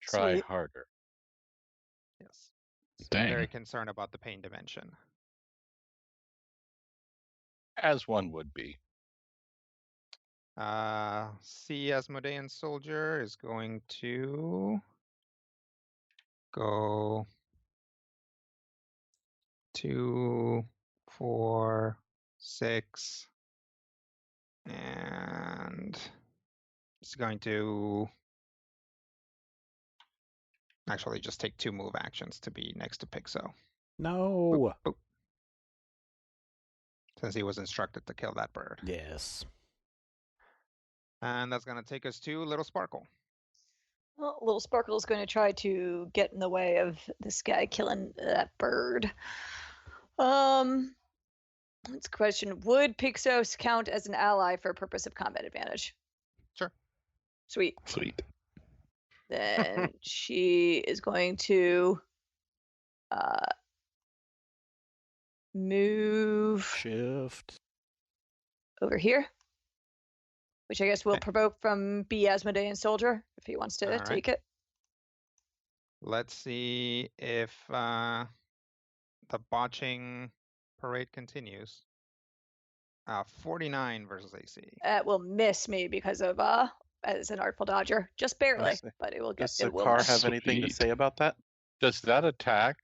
Try Sweet. harder. Yes. So Dang. very concerned about the pain dimension. As one would be. C. Asmodean Soldier is going to go 2, 4, 6, and it's going to actually just take 2 move actions to be next to Pixo. No. Boop. Since he was instructed to kill that bird. Yes. And that's going to take us to Little Sparkle. Well, Little Sparkle is going to try to get in the way of this guy killing that bird. That's a question. Would Pixos count as an ally for purpose of combat advantage? Sure. Sweet. Then she is going to move Shift over here, which I guess will provoke from B. Asmodean Soldier if he wants to take it. Let's see if the botching parade continues. 49 versus AC. It will miss me because of as an artful dodger, just barely, but it will get. Does Sakaar have anything to say about that? Does that attack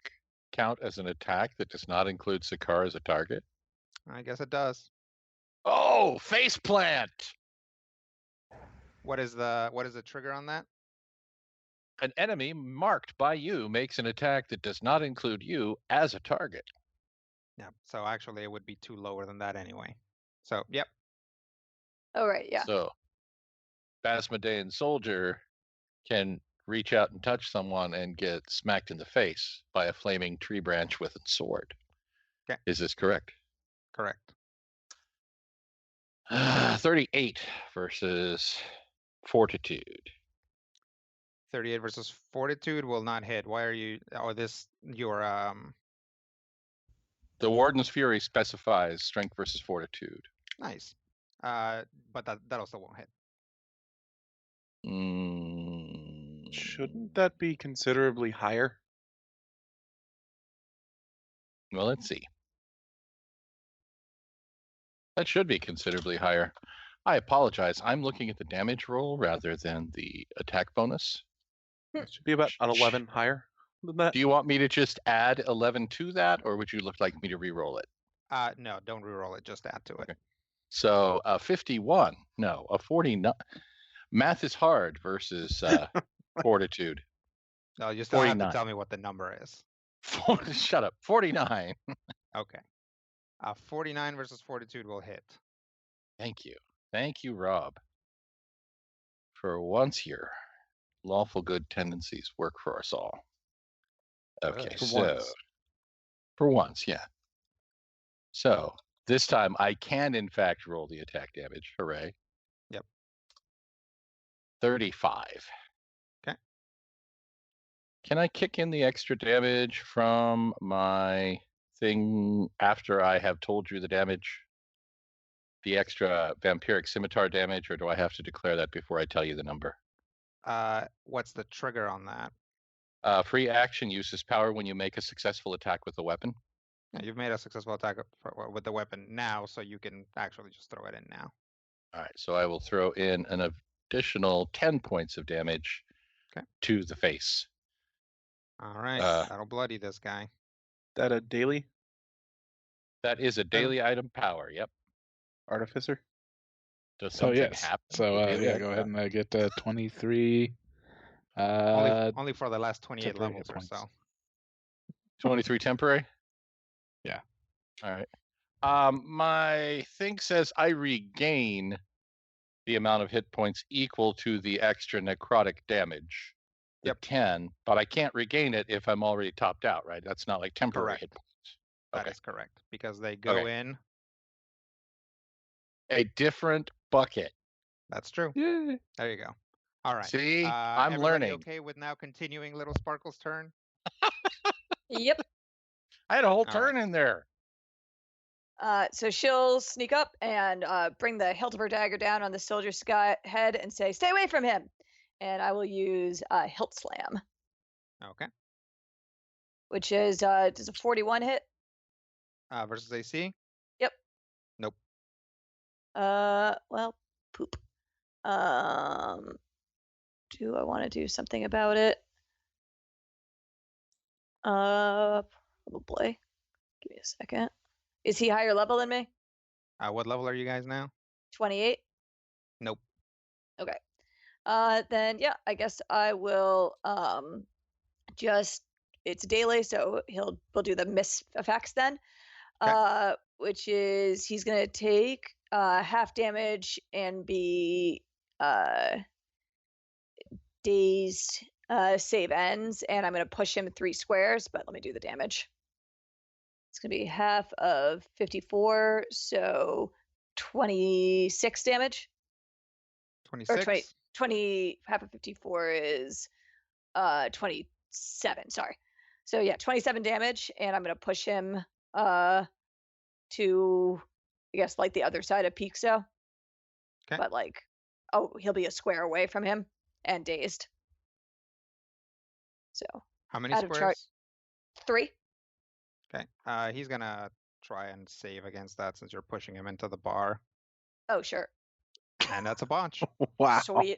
count as an attack that does not include Sakaar as a target? I guess it does. Oh, face plant! What is the trigger on that? An enemy marked by you makes an attack that does not include you as a target. Yeah, so actually it would be 2 lower than that anyway. So, yep. Oh, right, yeah. So, Basmodean Soldier can reach out and touch someone and get smacked in the face by a flaming tree branch with its sword. Okay. Is this correct? Correct. 38 versus Fortitude. 38 versus Fortitude will not hit. Why are you, or this, your, The Warden's Fury specifies strength versus Fortitude. Nice. But that also won't hit. Shouldn't that be considerably higher? Well, let's see. That should be considerably higher. I apologize. I'm looking at the damage roll rather than the attack bonus. It should be about 11 higher than that. Do you want me to just add 11 to that, or would you look like me to re-roll it? No, don't re-roll it. Just add to it. Okay. So 51. No, a 49. Math is hard versus Fortitude. No, you still have to 49. tell me what the number is. Shut up. 49. Okay. 49 versus fortitude will hit. Thank you. Thank you, Rob. For once, your lawful good tendencies work for us all. Okay, Good. For so once. for once, yeah. So this time I can in fact roll the attack damage. Hooray. Yep. 35. Okay. Can I kick in the extra damage from my thing after I have told you the damage? The extra vampiric scimitar damage, or do I have to declare that before I tell you the number? What's the trigger on that? Free action uses power when you make a successful attack with a weapon. Yeah, you've made a successful attack with the weapon now, so you can actually just throw it in now. All right, so I will throw in an additional 10 points of damage to the face. All right, that'll bloody this guy. That a daily That is a daily item power. Yep. artificer? Does So something yes. happen? So with daily yeah, item go ahead power? and get 23. Only for the last 28 temporary levels hit or points. so. 23 temporary? Yeah. All right. My thing says I regain the amount of hit points equal to the extra necrotic damage. The 10, but I can't regain it if I'm already topped out, right? That's not like temporary hit points. That is correct, because they go in a different bucket. That's true. Yeah. There you go. All right. See, I'm everybody learning. Okay with now continuing Little Sparkle's turn? Yep. I had a whole turn in there. So she'll sneak up and bring the hilt of her dagger down on the soldier's head and say, "Stay away from him." And I will use hilt slam. Okay. Which is does a 41 hit? Versus AC? Yep. Nope. Well, poop. Do I want to do something about it? Probably. Give me a second. Is he higher level than me? What level are you guys now? 28. Nope. Okay. Then yeah, I guess I will just it's daily, so we'll do the miss effects then. Which is he's gonna take half damage and be dazed save ends, and I'm gonna push him 3 squares, but let me do the damage. It's gonna be half of 54, so 26 damage. 26? Or 20 half of 54 is 27, sorry. So yeah, 27 damage, and I'm gonna push him to I guess like the other side of Pixo. Okay. But like he'll be a square away from him and dazed. So how many out of squares? 3. Okay. He's gonna try and save against that since you're pushing him into the bar. Oh sure. And that's a bunch. Wow. Sweet.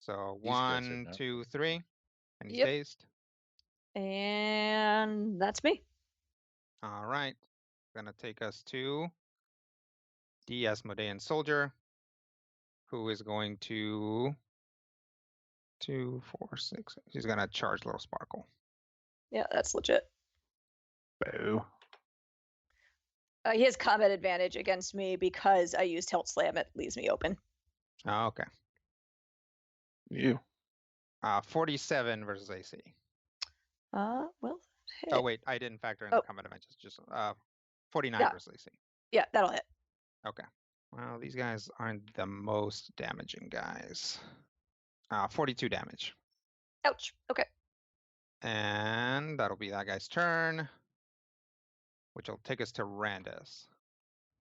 So These guys are 1, not 2, 3. And he's Yep. dazed. And that's me. All right. Gonna take us to the Asmodean soldier, who is going to 2, 4, 6. He's gonna charge Little Sparkle. Yeah, that's legit. Boo. He has combat advantage against me because I used hilt slam. It leaves me open. Oh, okay. You. 47 versus AC. Well. Hit. Oh wait, I didn't factor in the combat advantage. Just 49 Yeah. versus AC. Yeah, that'll hit. Okay. Well, these guys aren't the most damaging guys. 42 damage. Ouch. Okay. And that'll be that guy's turn, which will take us to Randus.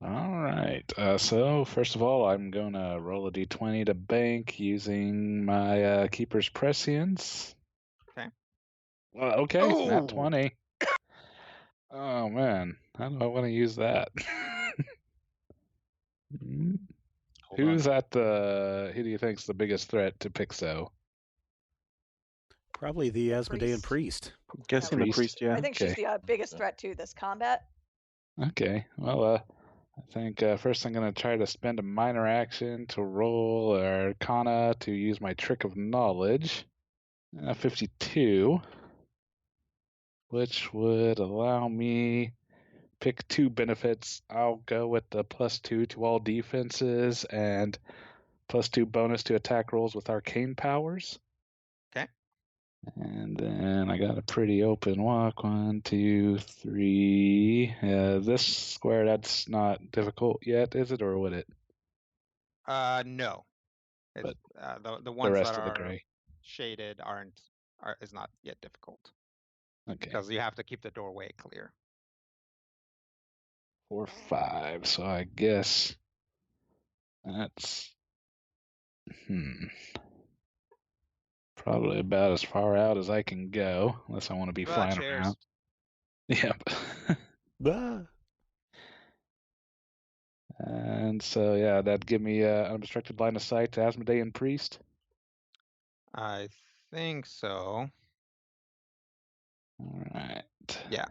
All right. So first of all, I'm gonna roll a d20 to bank using my Keeper's Prescience. Okay. Okay, nat 20. Oh man, how do I want to use that? Who's at the? Who do you think's the biggest threat to Pixo? Probably the Asmodean priest. I'm guessing the priest, yeah. I think she's the biggest threat to this combat. Okay. Well, I think first I'm going to try to spend a minor action to roll Arcana to use my Trick of Knowledge. 52, which would allow me pick 2 benefits. I'll go with the +2 to all defenses and +2 bonus to attack rolls with arcane powers. Okay. And then I got a pretty open walk. 1, 2, 3. This square, that's not difficult yet, is it, or would it? No. It's, But the the ones rest that of the are gray. shaded is not yet difficult Okay. because you have to keep the doorway clear. 4, 5. So I guess that's probably about as far out as I can go, unless I want to be flying Cheers. around. Yep. Ah. And so, yeah, that'd give me unobstructed line of sight to Asmodean Priest. I think so. All right. Yeah.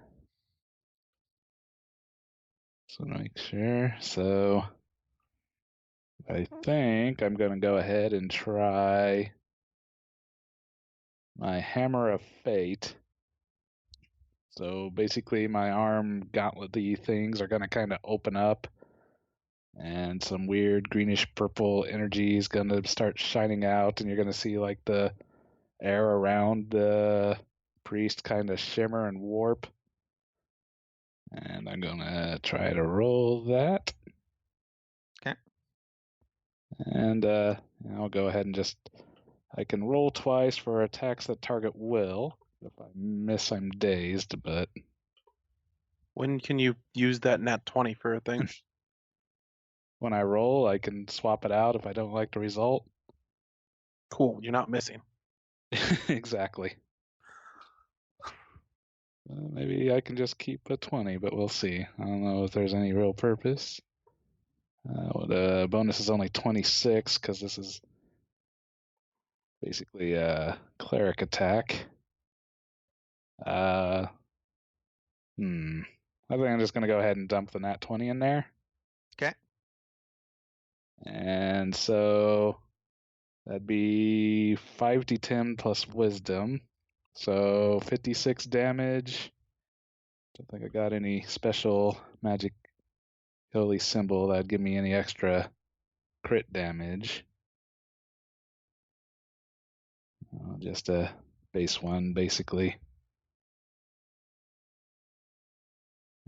So to make sure. So I think I'm going to go ahead and try my Hammer of Fate. So basically, my arm gauntlet-y things are going to kind of open up, and some weird greenish purple energy is going to start shining out, and you're going to see like the air around the priest kind of shimmer and warp. And I'm going to try to roll that. Okay. And I'll go ahead and I can roll twice for attacks that target will. If I miss, I'm dazed, but When can you use that nat 20 for a thing? when I roll, I can swap it out if I don't like the result. Cool, you're not missing. Exactly. Maybe I can just keep a 20, but we'll see. I don't know if there's any real purpose. The bonus is only 26 because this is basically a cleric attack. I think I'm just going to go ahead and dump the nat 20 in there. Okay. And so that'd be 5d10 plus wisdom. So 56 damage. Don't think I got any special magic holy symbol that'd give me any extra crit damage. Just a base one, basically.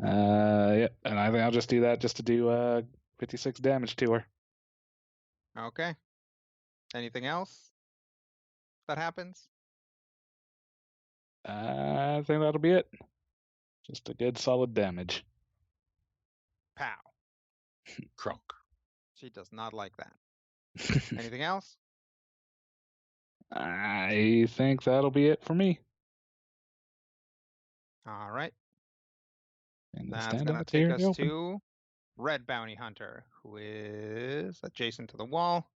Yep, and I think I'll just do that just to do 56 damage to her. Okay. Anything else that happens? I think that'll be it. Just a good solid damage. Pow. Crunk. She does not like that. Anything else? I think that'll be it for me. All right. And That's going to take us to Red Bounty Hunter, who is adjacent to the wall.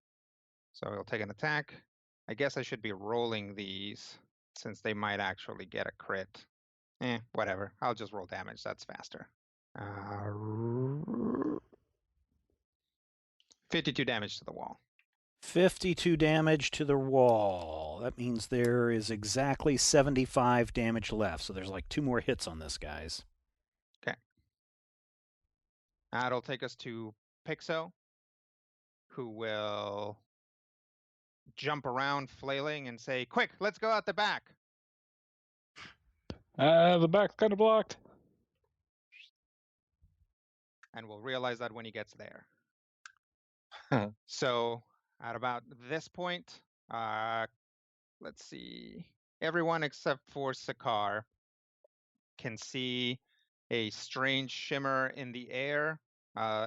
So he'll take an attack. I guess I should be rolling these since they might actually get a crit. Whatever. I'll just roll damage. That's faster. 52 damage to the wall. 52 damage to the wall. That means there is exactly 75 damage left. So there's like 2 more hits on this, guys. Okay. That'll take us to Pixo, who will jump around flailing and say, "Quick, let's go out the back." The back's kind of blocked. And we'll realize that when he gets there. So at about this point, let's see. Everyone except for Sakar can see a strange shimmer in the air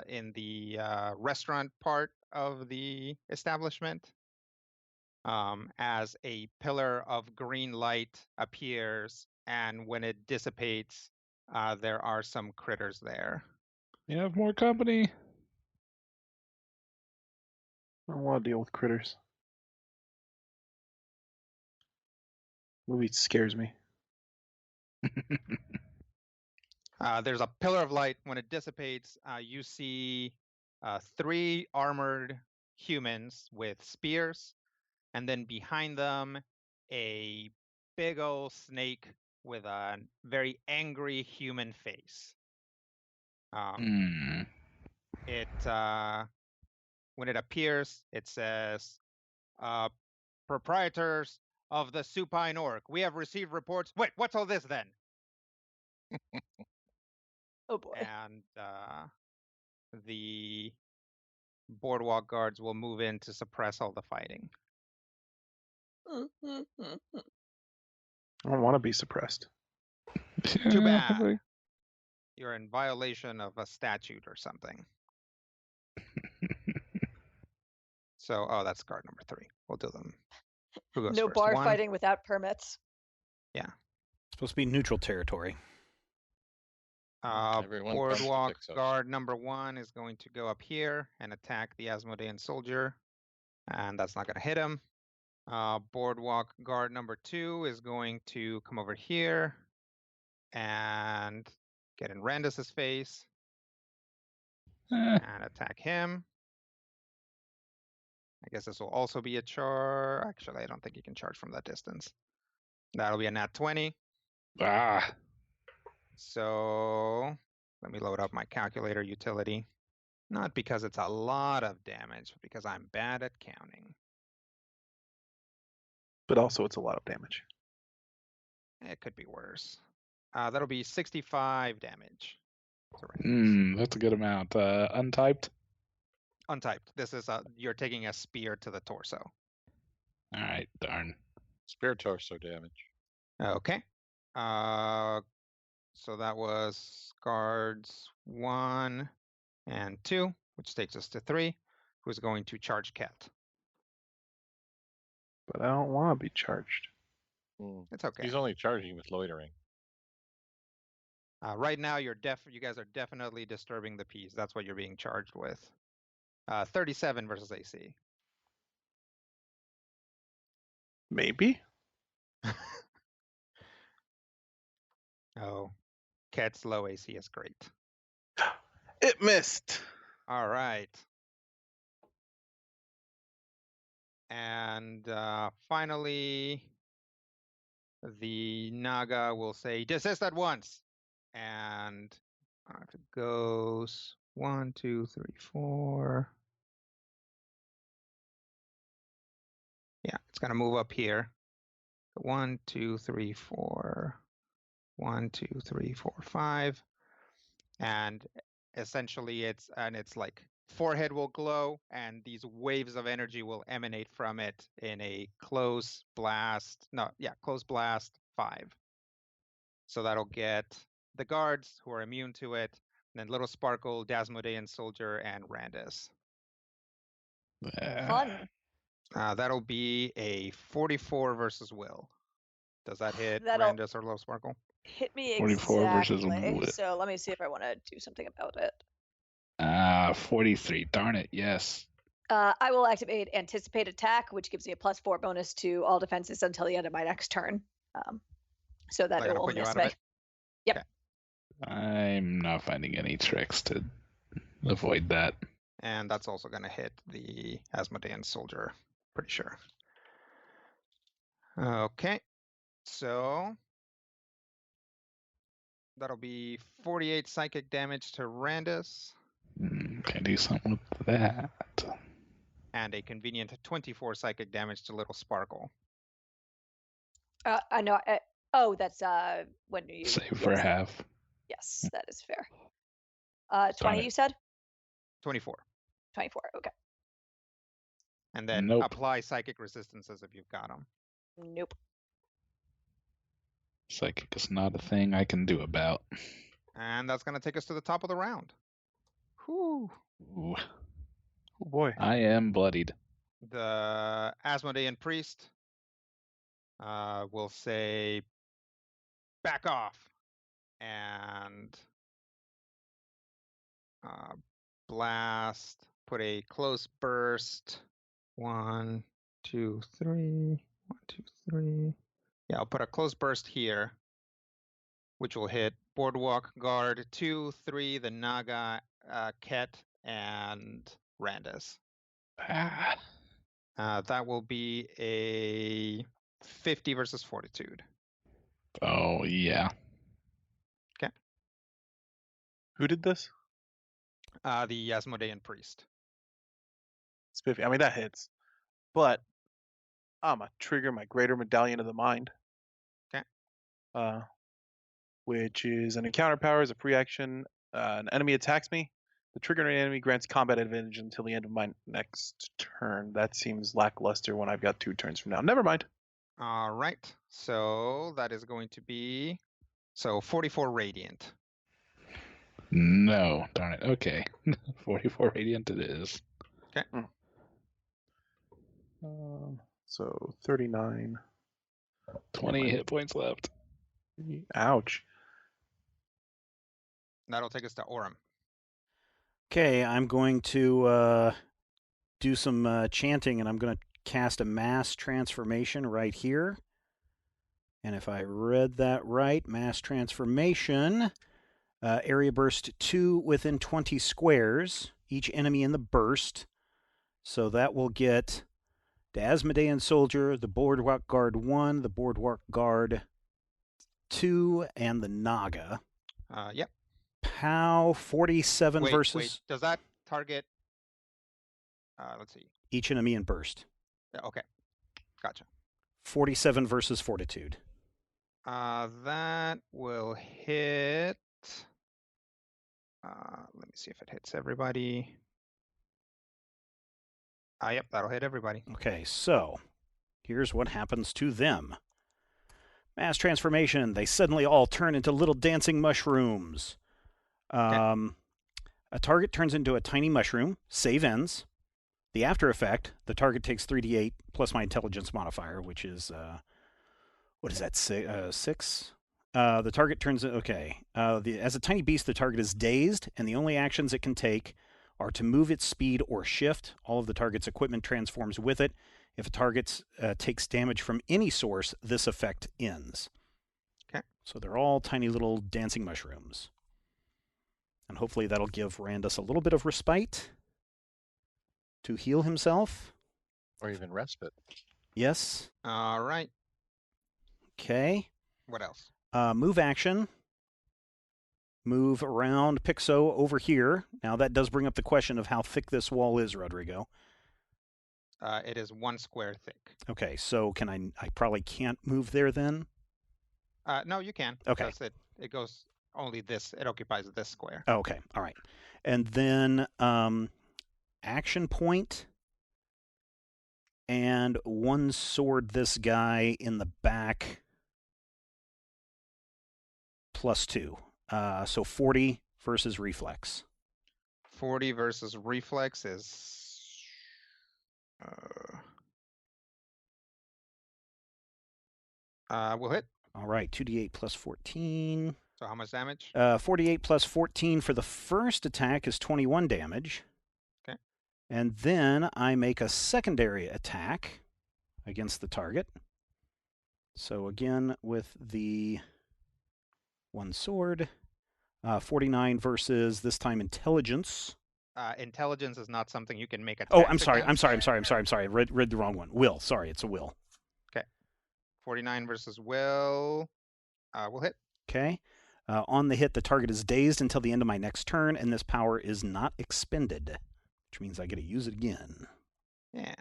in the restaurant part of the establishment as a pillar of green light appears, and when it dissipates, there are some critters there. You have more company. I don't want to deal with critters. Movie scares me. There's a pillar of light. When it dissipates, you see 3 armored humans with spears, and then behind them, a big old snake with a very angry human face. It when it appears, it says, "Proprietors of the Supine Orc, we have received reports." Wait, what's all this then? Oh boy. And the boardwalk guards will move in to suppress all the fighting. I don't want to be suppressed. Too bad. You're in violation of a statute or something. So, oh, that's guard number 3. We'll do them. Who goes No first? bar 1? fighting without permits. Yeah. It's supposed to be neutral territory. Everyone comes to Boardwalk fix us. guard number 1 is going to go up here and attack the Asmodean soldier, and that's not going to hit him. Boardwalk guard number 2 is going to come over here and get in Randus's face and attack him. I guess this will also be a charge. Actually, I don't think you can charge from that distance. That'll be a nat 20. So let me load up my calculator utility. Not because it's a lot of damage, but because I'm bad at counting. But also, it's a lot of damage. It could be worse. That'll be 65 damage. That's a good amount. Untyped? Untyped. This is you're taking a spear to the torso. All right, darn. Spear torso damage. Okay. So that was guards 1 and 2, which takes us to 3, who's going to charge Cat. But I don't want to be charged. It's okay. He's only charging with loitering. Right now, you guys are definitely disturbing the peace. That's what you're being charged with. 37 versus AC. Maybe? Oh, Cat's low AC is great. It missed. All right. And finally, the Naga will say, "Desist at once." And if it goes 1, 2, 3, 4. Yeah, it's going to move up here. 1, 2, 3, 4. 1, 2, 3, 4, 5. And essentially it's like forehead will glow and these waves of energy will emanate from it in a close blast 5. So that'll get the guards who are immune to it, and then Little Sparkle, Dasmodean Soldier, and Randus. Fun. That'll be a 44 versus Will. Does that hit That'll Randus or Little Sparkle? hit me 44 versus exactly. Will. So let me see if I want to do something about it. 43. Darn it, yes. I will activate Anticipate Attack, which gives me a +4 bonus to all defenses until the end of my next turn. So that it will miss me. Yep. Okay. I'm not finding any tricks to avoid that. And that's also going to hit the Asmodean Soldier, pretty sure. Okay, so that'll be 48 psychic damage to Randus. Can do something with that. And a convenient 24 psychic damage to Little Sparkle. I know. That's when you Save for half. Yes, that is fair. 20, you said? 24. 24, okay. And then Nope. apply psychic resistances if you've got them. Nope. Psychic is not a thing I can do about. And that's going to take us to the top of the round. Whew. Ooh. Oh boy. I am bloodied. The Asmodean Priest will say, "Back off," and blast, put a close burst. 1, 2, 3. 1, 2, 3. Yeah, I'll put a close burst here. which will hit Boardwalk Guard 2, 3, the Naga, Ket, and Randus. Ah. That will be a 50 versus Fortitude. Oh, yeah. Okay. Who did this? The Asmodean Priest. It's 50. I mean, that hits. But I'm going to trigger my Greater Medallion of the Mind. Okay. Which is an encounter power as a free action. An enemy attacks me. The triggering enemy grants combat advantage until the end of my next turn. That seems lackluster when I've got 2 turns from now. Never mind. All right. So that is going to be 44 Radiant. No, darn it. Okay. 44 Radiant it is. Okay. So 39. 20 hit points left. Ouch. That'll take us to Orem. Okay, I'm going to do some chanting, and I'm going to cast a mass transformation right here. And if I read that right, mass transformation, area burst 2 within 20 squares, each enemy in the burst. So that will get the Asmodean Soldier, the Boardwalk Guard 1, the Boardwalk Guard 2, and the Naga. Yep. POW 47 versus... Wait, does that target... let's see. Each enemy in burst. Okay, gotcha. 47 versus Fortitude. That will hit... let me see if it hits everybody. Yep, that'll hit everybody. Okay, so here's what happens to them. Mass transformation. They suddenly all turn into little dancing mushrooms. Okay. A target turns into a tiny mushroom. Save ends. The after effect, the target takes 3d8 plus my intelligence modifier, which is, what is that, 6? The target turns, okay. As a tiny beast, the target is dazed, and the only actions it can take are to move its speed or shift. All of the target's equipment transforms with it. If a target takes damage from any source, this effect ends. Okay. So they're all tiny little dancing mushrooms. And hopefully that'll give Randus a little bit of respite to heal himself. Or even respite. Yes. All right. Okay. What else? Move action. Move around Pixo over here. Now that does bring up the question of how thick this wall is, Rodrigo. It is 1 square thick. Okay, so can I probably can't move there then? No, you can. Okay. It goes only this. It occupies this square. Oh, okay, all right. And then action point and 1 sword this guy in the back +2. So 40 versus reflex. 40 versus reflex is... will hit. All right, 2d8 plus 14. So how much damage? 48 plus 14 for the first attack is 21 damage. Okay. And then I make a secondary attack against the target. So again, with the 1 sword, 49 versus this time intelligence. Intelligence is not something you can make attacks Oh, I'm sorry. against. I'm sorry. Read the wrong one. Will. Sorry, it's a will. Okay. 49 versus will. Will hit. Okay. On the hit, the target is dazed until the end of my next turn, and this power is not expended, which means I get to use it again. Yeah.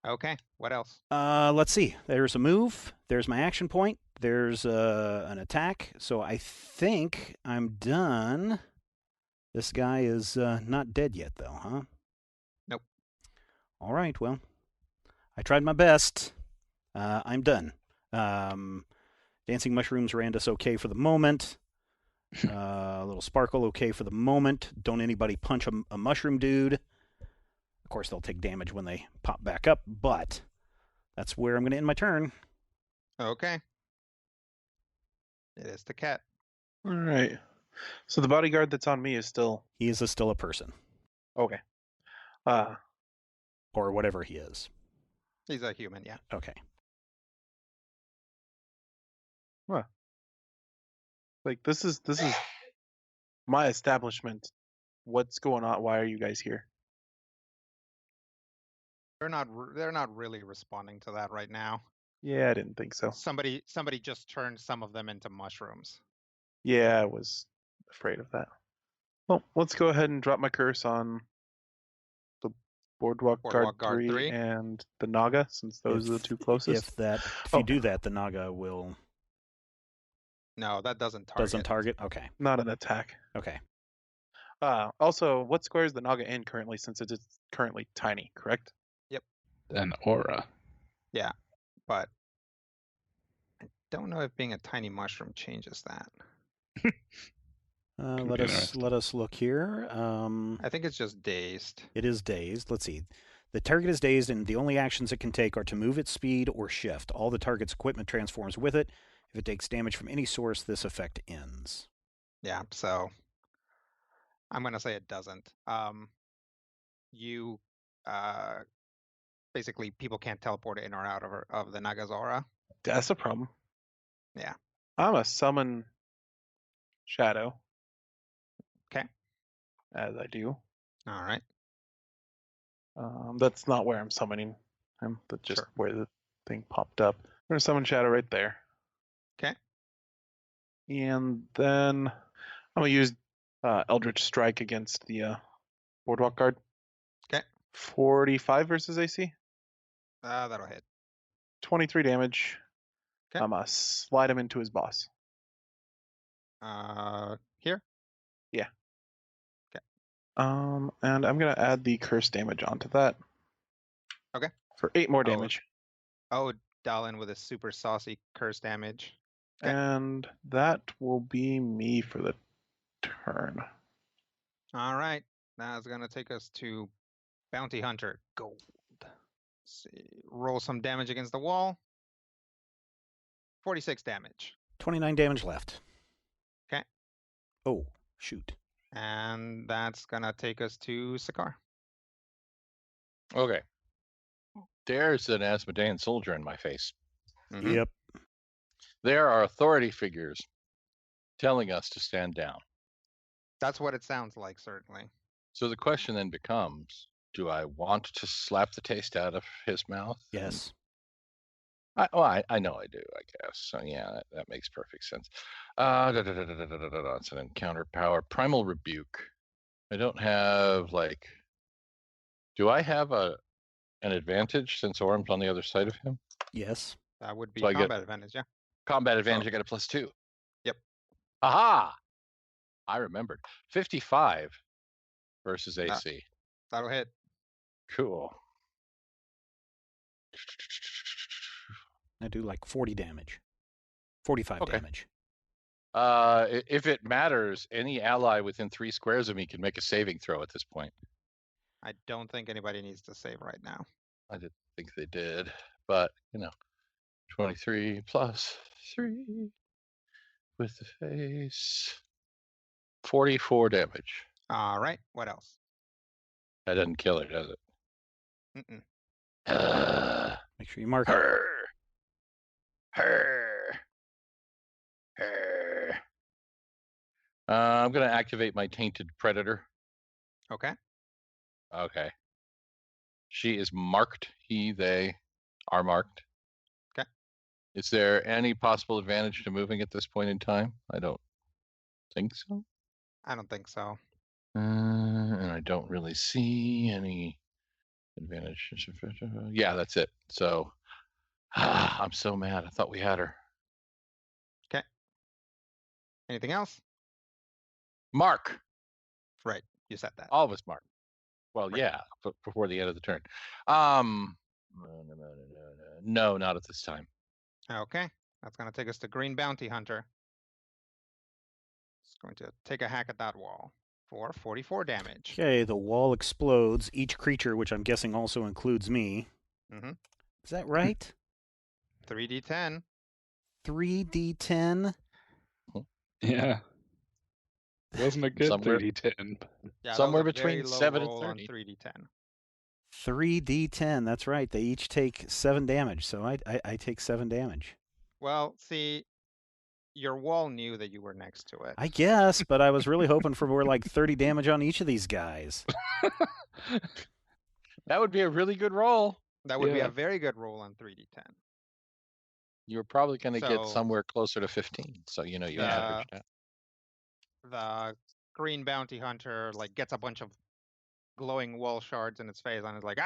Okay. What else? Let's see. There's a move. There's my action point. There's an attack. So I think I'm done. This guy is not dead yet, though, huh? Nope. All right. Well, I tried my best. I'm done. Dancing mushrooms Randus okay for the moment. A little sparkle okay for the moment. Don't anybody punch a mushroom dude. Of course, they'll take damage when they pop back up, but that's where I'm going to end my turn. Okay. It is the cat. All right. So the bodyguard that's on me is still... He is still a person. Okay. Or whatever he is. He's a human, yeah. Okay. Well, Like this is my establishment. What's going on? Why are you guys here? They're not really responding to that right now. Yeah, I didn't think so. Somebody just turned some of them into mushrooms. Yeah, I was afraid of that. Well, let's go ahead and drop my curse on the Boardwalk Guard 3 and the Naga, since those are the two closest. If you do that, the Naga will. No, that doesn't target. Doesn't target? Okay. Not an attack. Okay. Also, what square is the Naga in currently, since it is currently tiny, correct? Yep. An aura. Yeah, but I don't know if being a tiny mushroom changes that. Let us look here. I think it's just dazed. It is dazed. Let's see. The target is dazed, and the only actions it can take are to move its speed or shift. All the target's equipment transforms with it. If it takes damage from any source, this effect ends. Yeah, so I'm going to say it doesn't. Basically, people can't teleport in or out of the Naga's aura. That's a problem. Yeah. I'm a summon shadow. Okay. As I do. All right. That's not where I'm summoning him, but just where the thing popped up. I'm going to summon shadow right there. Okay. And then I'm going to use Eldritch Strike against the Boardwalk Guard. Okay. 45 versus AC. That'll hit. 23 damage. Okay. I'm going to slide him into his boss. Here? Yeah. Okay. And I'm going to add the curse damage onto that. Okay. For 8 more damage. Oh, dial in with a super saucy curse damage. Okay. And that will be me for the turn. All right. That's going to take us to Bounty Hunter Gold. Let's see. Roll some damage against the wall. 46 damage. 29 damage left. Okay. Oh, shoot. And that's going to take us to Sakaar. Okay. There's an Asmodean soldier in my face. Mm-hmm. Yep. There are authority figures telling us to stand down. That's what it sounds like, certainly. So the question then becomes, do I want to slap the taste out of his mouth? Yes. I know I do, I guess. So yeah, that makes perfect sense. It's an encounter power. Primal Rebuke. I don't have, like... Do I have an advantage since Orm's on the other side of him? Yes. That would be So combat advantage, yeah. Combat advantage, I got a +2. Yep. Aha! I remembered. 55 versus AC. That'll hit. Cool. I do like 40 damage. 45 damage. If it matters, any ally within 3 squares of me can make a saving throw at this point. I don't think anybody needs to save right now. I didn't think they did, but, 23 plus 3 with the face. 44 damage. All right. What else? That doesn't kill her, does it? Mm-mm. Make sure you mark her. I'm going to activate my Tainted Predator. Okay. Okay. She is marked. He, they are marked. Okay. Is there any possible advantage to moving at this point in time? I don't think so. I don't think so. And I don't really see any advantage. Yeah, that's it. So I'm so mad. I thought we had her. Okay. Anything else? Mark. Right. You said that. All of us mark. Well, right. Yeah, but before the end of the turn. No, not at this time. Okay. That's going to take us to Green Bounty Hunter. It's going to take a hack at that wall for 44 damage. Okay, the wall explodes. Each creature, which I'm guessing also includes me. Mm-hmm. Is that right? 3d10. 3d10? Yeah. Wasn't a good 3d10. Yeah, somewhere between 7 and 30. 3d10. 3d10, that's right. They each take 7 damage, so I take 7 damage. Well, see, your wall knew that you were next to it. I guess, but I was really hoping for more like 30 damage on each of these guys. That would be a really good roll. That would be a very good roll on 3d10. You're probably going to get So- somewhere closer to 15. So, you averaged out. The green bounty hunter gets a bunch of glowing wall shards in its face and is like,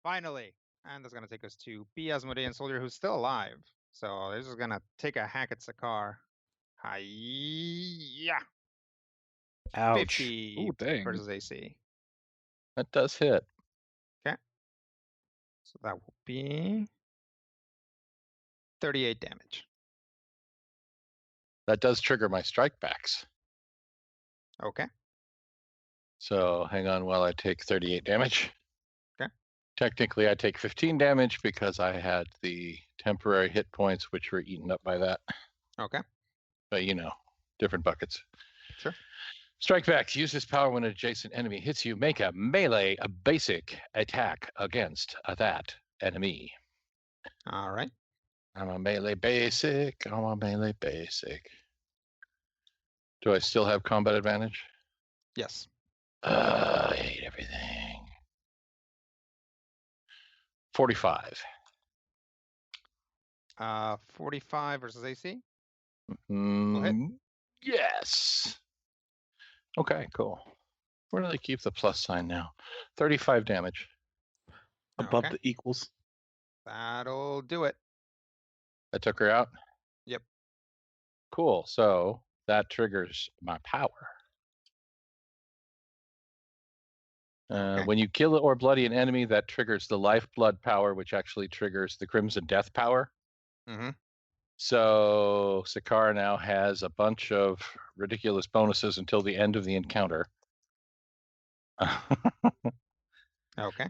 finally. And that's going to take us to B. Asmodean Soldier, who's still alive. So this is going to take a hack at Sakar. Hi-ya. Ouch. 50 Ooh, dang. versus AC. That does hit. So that will be 38 damage. That does trigger my strike backs. Okay. So hang on while I take 38 damage. Okay. Technically, I take 15 damage because I had the temporary hit points, which were eaten up by that. Okay. But different buckets. Sure. Strike backs. Use this power when an adjacent enemy hits you. Make a basic attack against that enemy. All right. I'm a melee basic. Do I still have combat advantage? Yes. I hate everything. 45. 45 versus AC. Yes. Okay, cool. Where do they keep the plus sign now? 35 damage. Above Okay. the equals. That'll do it. I took her out? Yep. Cool. So that triggers my power. Okay. When you kill or bloody an enemy, that triggers the lifeblood power, which actually triggers the crimson death power. Mm-hmm. So Sakara now has a bunch of ridiculous bonuses until the end of the encounter. Okay.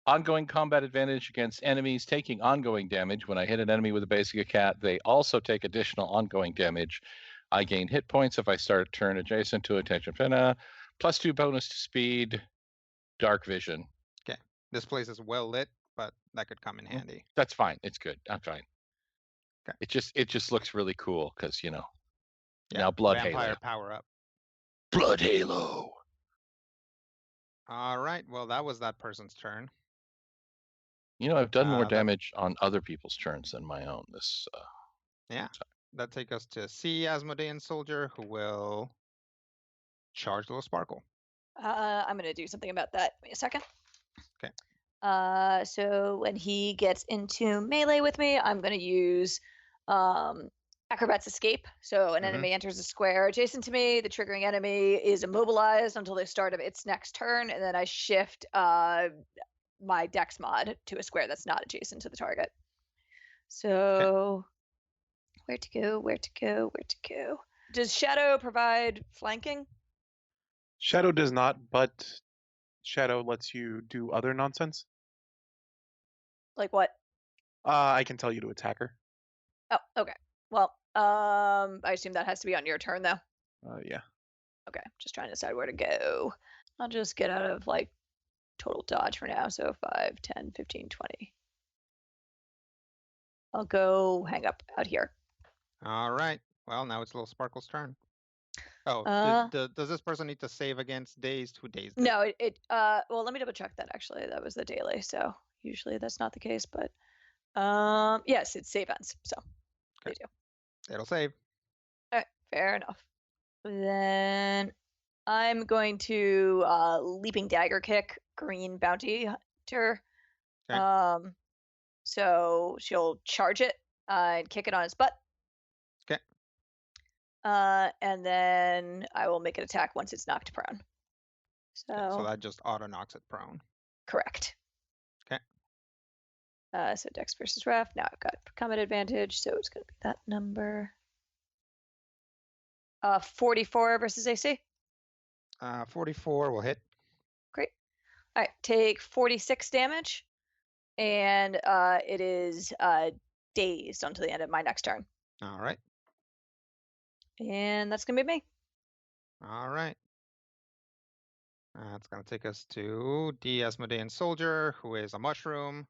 Ongoing combat advantage against enemies taking ongoing damage. When I hit an enemy with a basic attack, they also take additional ongoing damage. I gain hit points if I start a turn adjacent to attention pinna. +2 bonus to speed. Dark vision. Okay. This place is well lit, but that could come in handy. That's fine. It's good. I'm fine. Okay. It just looks really cool because now blood Vampire halo. power up. Blood halo. All right. Well, that was that person's turn. I've done more that- damage on other people's turns than my own. Yeah. That take us to C. Asmodean Soldier, who will charge Little Sparkle. I'm going to do something about that. Wait a second. Okay. So when he gets into melee with me, I'm going to use Acrobat's Escape. So an enemy enters a square adjacent to me. The triggering enemy is immobilized until the start of its next turn, and then I shift my Dex mod to a square that's not adjacent to the target. So where to go? Does Shadow provide flanking? Shadow does not, but Shadow lets you do other nonsense. Like what? I can tell you to attack her. Oh, okay. Well, I assume that has to be on your turn, though. Yeah. Okay, just trying to decide where to go. I'll just get out of total dodge for now. So 5, 10, 15, 20. I'll go hang up out here. All right. Well, now it's Little Sparkle's turn. Oh, does this person need to save against dazed? Who dazed? No, well, let me double check that actually. That was the daily, so usually that's not the case, but yes, it's save ends, so they do. It'll save. All right, fair enough. Then I'm going to leaping dagger kick green bounty hunter. Okay. So she'll charge it and kick it on its butt. Okay. And then I will make an attack once it's knocked prone. So that just auto knocks it prone. Correct. Okay. So Dex versus Ref. Now I've got combat advantage, so it's going to be that number. 44 versus AC. 44 will hit. Great. All right, take 46 damage, and it is dazed until the end of my next turn. All right. And that's going to be me. All right. That's going to take us to D. Asmodean Soldier, who is a mushroom.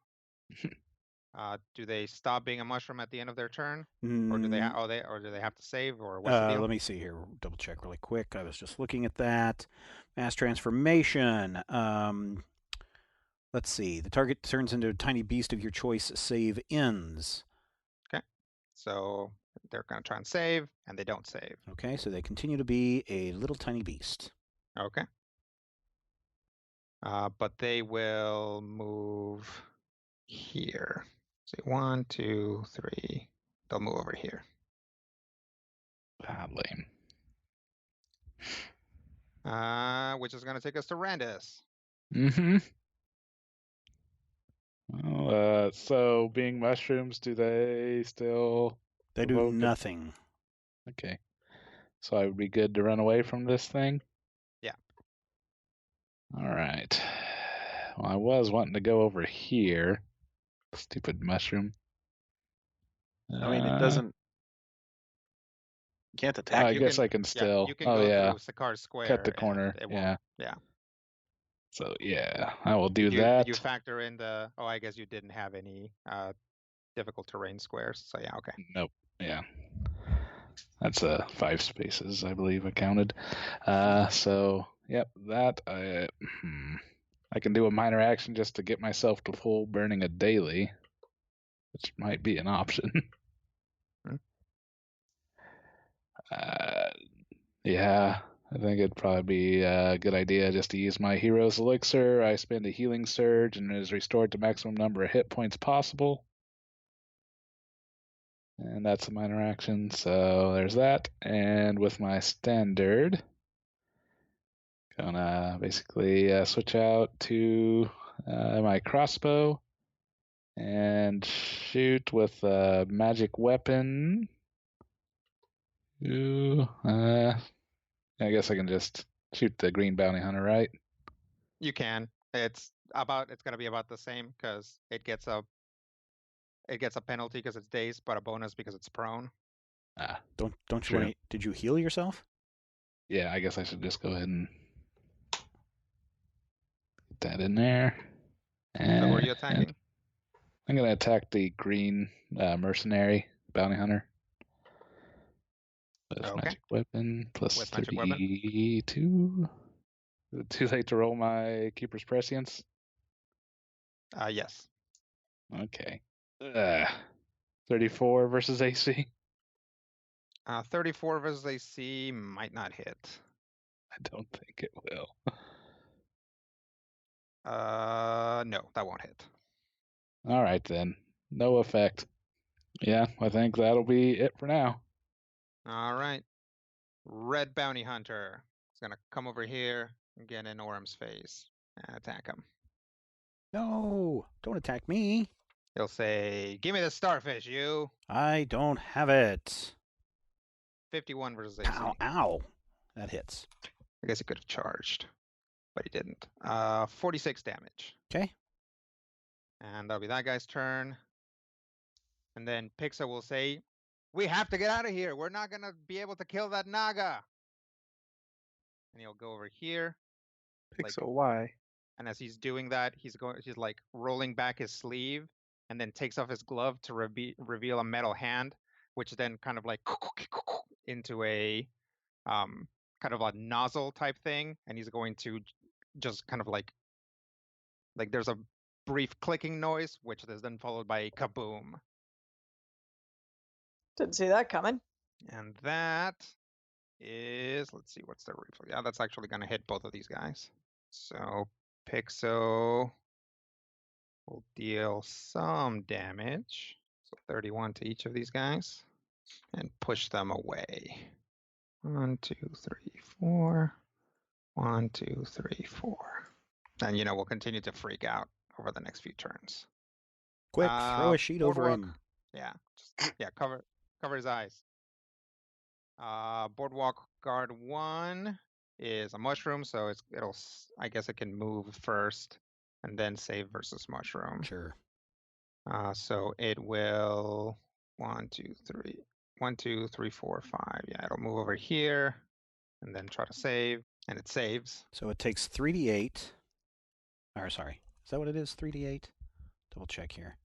Do they stop being a mushroom at the end of their turn, or do they have to save, or what's the deal? Let me see here. Double check really quick. I was just looking at that. Mass transformation. Let's see. The target turns into a tiny beast of your choice. Save ends. Okay. So they're going to try and save, and they don't save. Okay, so they continue to be a little tiny beast. Okay. But they will move here. See, 1, 2, 3. They'll move over here. Lame. Which is going to take us to Randus. Mm-hmm. Well, so being mushrooms, do they still? They do nothing. Okay. So I would be good to run away from this thing? Yeah. All right. Well, I was wanting to go over here. Stupid mushroom. I mean, it doesn't. You can't attack. I guess I can still. Yeah, you can go through Sakar's square. Cut the corner. Yeah. So yeah, I will do Did that. you factor in the? Oh, I guess you didn't have any difficult terrain squares. So yeah, okay. Nope. Yeah. That's 5 spaces, I believe I counted. So yep, that I can do a minor action just to get myself to full burning a daily, which might be an option. Yeah, I think it'd probably be a good idea just to use my hero's elixir. I spend a healing surge and it is restored to maximum number of hit points possible. And that's a minor action, so there's that. And with my standard, gonna basically switch out to my crossbow and shoot with a magic weapon. Ooh, I guess I can just shoot the green bounty hunter, right? You can. It's gonna be about the same because it gets a penalty because it's dazed, but a bonus because it's prone. Don't you want to? Did you heal yourself? Yeah, I guess I should just go ahead and get that in there. And so who are you attacking? I'm gonna attack the green mercenary bounty hunter. With magic weapon plus 32. Is it too late to roll my Keeper's Prescience? Yes. Okay. 34 versus AC. 34 versus AC might not hit. I don't think it will. No, that won't hit. All right then. No effect. Yeah, I think that'll be it for now. All right. Red Bounty Hunter is going to come over here and get in Orm's face and attack him. No, don't attack me. He'll say, "Give me the starfish, you." I don't have it. 51 versus AC. Ow. That hits. I guess he could have charged, but he didn't. 46 damage. Okay. And that'll be that guy's turn. And then Pixa will say, "We have to get out of here. We're not going to be able to kill that Naga." And he'll go over here. Pixa, why? And as he's doing that, he's like rolling back his sleeve and then takes off his glove to reveal a metal hand, which then kind of like into a kind of a nozzle type thing. And he's going to just kind of like there's a brief clicking noise, which is then followed by a kaboom. Didn't see that coming. And that is, let's see, what's the reflex? Yeah, that's actually going to hit both of these guys. So Pixo will deal some damage. So 31 to each of these guys. And push them away. 1, 2, 3, 4. 1, 2, 3, 4. And, we'll continue to freak out over the next few turns. Quick, throw a sheet over him. Yeah, cover his eyes. Boardwalk Guard 1 is a mushroom, so I guess it can move first and then save versus mushroom. Sure. So it will 1, 2, 3, 4, 5. Yeah, it'll move over here and then try to save, and it saves. So it takes 3d8. Or sorry, is that what it is? 3d8? Double check here.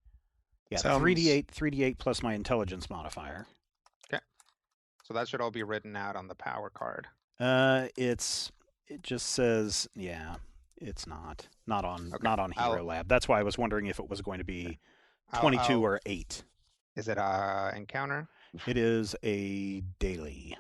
Yeah, Sounds- 3d8 plus my intelligence modifier. Okay. So that should all be written out on the power card. It just says, yeah, it's not on Hero Lab. That's why I was wondering if it was going to be 22 or 8. Is it a encounter? It is a daily.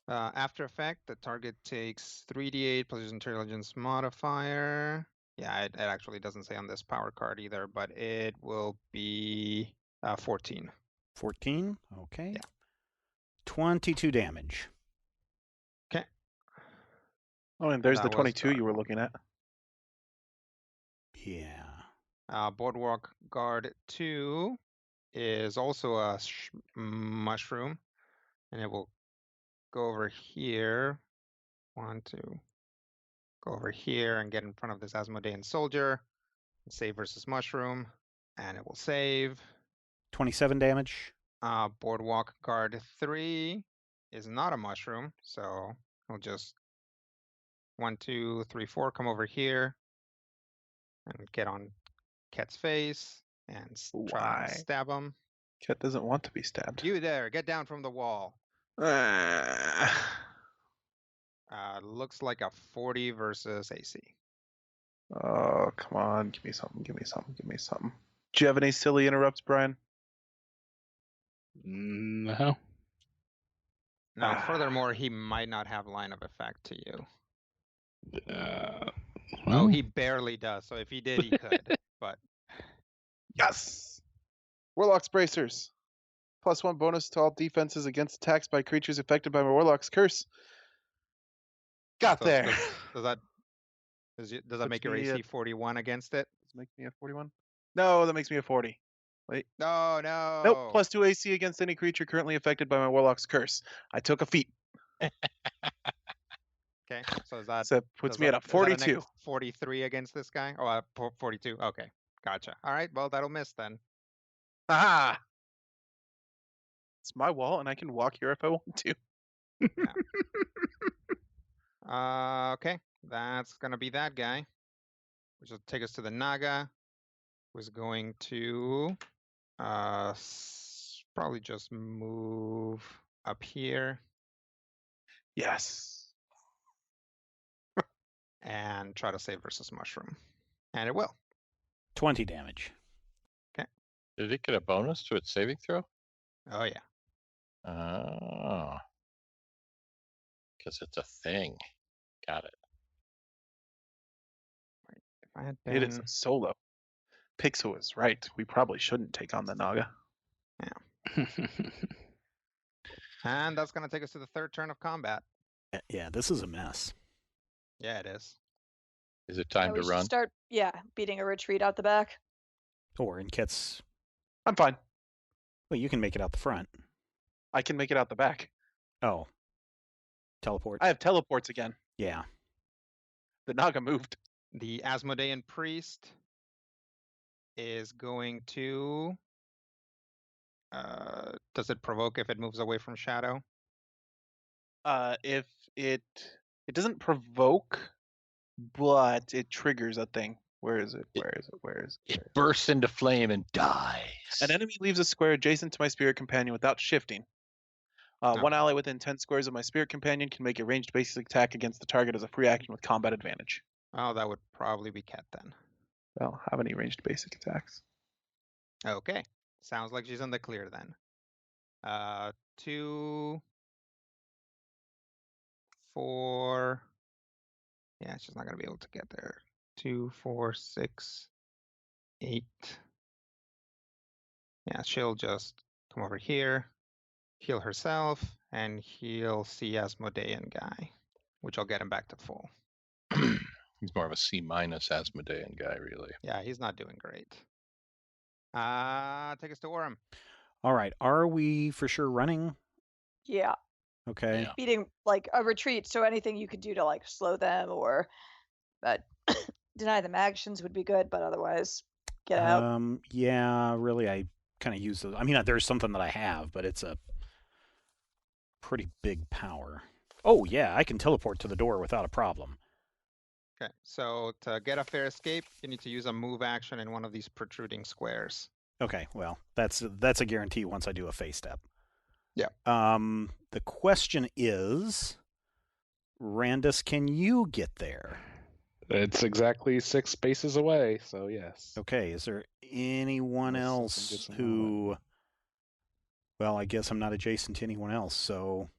After effect, the target takes 3d8 plus his intelligence modifier. Yeah, it actually doesn't say on this power card either, but it will be 14. 14? Okay. Yeah. 22 damage. Okay. Oh, and there's That the was, 22 you were looking at. Yeah. Boardwalk Guard 2 is also a mushroom, and it will go over here. Want to go over here and get in front of this Asmodean soldier. Save versus mushroom, and it will save. 27 damage. Boardwalk Guard 3 is not a mushroom, so we'll just 1, 2, 3, 4 come over here and get on Ket's face and try and stab him. Ket doesn't want to be stabbed. You there, get down from the wall. Looks like a 40 versus AC. Oh, come on. Give me something. Give me something. Give me something. Do you have any silly interrupts, Brian? No. Now, furthermore, he might not have line of effect to you. Well, he barely does. So if he did, he could. But Yes! Warlock's Bracers. +1 bonus to all defenses against attacks by creatures affected by my Warlock's Curse. Got there. Does that make your me AC 41 against it? Does it make me a 41? No, that makes me a 40. Wait. No. Nope. +2 AC against any creature currently affected by my Warlock's Curse. I took a feat. Okay, so that puts me at a 42. 43 against this guy? Oh, 42. Okay, gotcha. All right, well, that'll miss then. Aha! It's my wall, and I can walk here if I want to. Okay, that's going to be that guy, which will take us to the Naga, who's going to probably just move up here. Yes. And try to save versus mushroom. And it will. 20 damage. Okay. Did it get a bonus to its saving throw? Oh, yeah. Oh. Because it's a thing. Got it. If I had It is a solo. Pixel is right. We probably shouldn't take on the Naga. Yeah. And that's going to take us to the third turn of combat. Yeah, this is a mess. Yeah, it is. Is it time to run? Start, beating a retreat out the back. Or in Ket's. I'm fine. Well, you can make it out the front. I can make it out the back. Oh. Teleport. I have teleports again. Yeah. The Naga moved. The Asmodean priest is going to. Does it provoke if it moves away from shadow? If it doesn't provoke, but it triggers a thing. Where is it? It bursts into flame and dies. An enemy leaves a square adjacent to my spirit companion without shifting. One ally within 10 squares of my spirit companion can make a ranged basic attack against the target as a free action with combat advantage. Oh, that would probably be Ket then. I don't have any ranged basic attacks. Okay. Sounds like she's in the clear then. 2, 4. Yeah, she's not going to be able to get there. 2, 4, 6, 8. Yeah, she'll just come over here, heal herself, and heal the Asmodean guy, which will get him back to full. He's more of a C- Asmodean guy, really. Yeah, he's not doing great. Take us to Orem. All right. Are we for sure running? Yeah. Okay. Yeah. Beating like a retreat, so anything you could do to like slow them or deny them actions would be good, but otherwise get out. Yeah, really, I kind of use those. I mean, there's something that I have, but it's a pretty big power. Oh, yeah, I can teleport to the door without a problem. Okay, so to get a fair escape, you need to use a move action in one of these protruding squares. Okay, well, that's a guarantee once I do a phase step. Yeah. The question is, Randus, can you get there? It's exactly 6 spaces away, so yes. Okay, is there anyone Unless something else gets in the who... Well, I guess I'm not adjacent to anyone else, so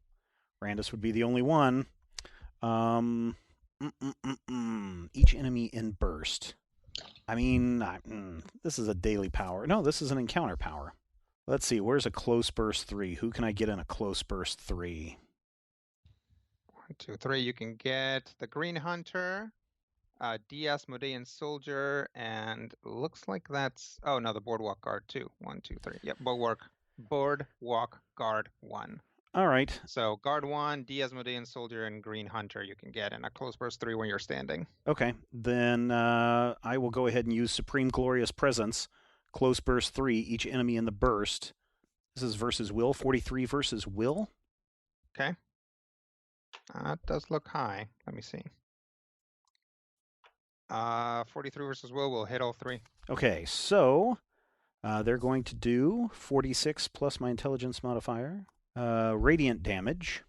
Randus would be the only one. Each enemy in burst. I mean, this is a daily power. No, this is an encounter power. Let's see, where's a close burst 3? Who can I get in a close burst 3? 1, 2, 3. You can get the Green Hunter, DS Modean Soldier, and looks like that's... Oh, no, the Boardwalk Guard, too. 1, 2, 3. Yep, Boardwalk Guard 1. All right. So Guard 1, DS Modean Soldier, and Green Hunter you can get in a close burst 3 when you're standing. Okay, then I will go ahead and use Supreme Glorious Presence. Close burst 3, each enemy in the burst. This is versus will, 43 versus will. Okay. That does look high. Let me see. 43 versus will hit all 3. Okay, so they're going to do 46 plus my intelligence modifier. Radiant damage.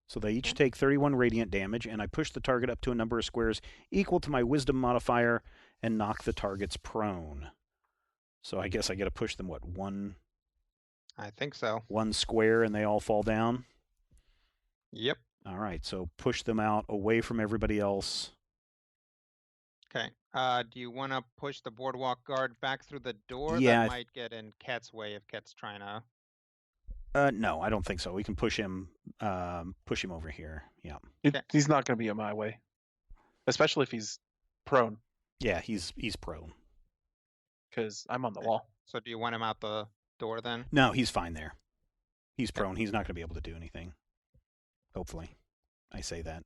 So they each take 31 radiant damage, and I push the target up to a number of squares equal to my wisdom modifier and knock the targets prone. So I guess I get to push them, what, one? I think so. One square and they all fall down? Yep. All right, so push them out away from everybody else. Okay. Do you want to push the Boardwalk Guard back through the door? Yeah. That might get in Ket's way if Ket's trying to... No, I don't think so. We can push him over here. Yeah. He's not going to be in my way, especially if he's prone. Yeah, he's prone. Because I'm on the wall. So do you want him out the door then? No, he's fine there. He's prone. He's not going to be able to do anything. Hopefully. I say that.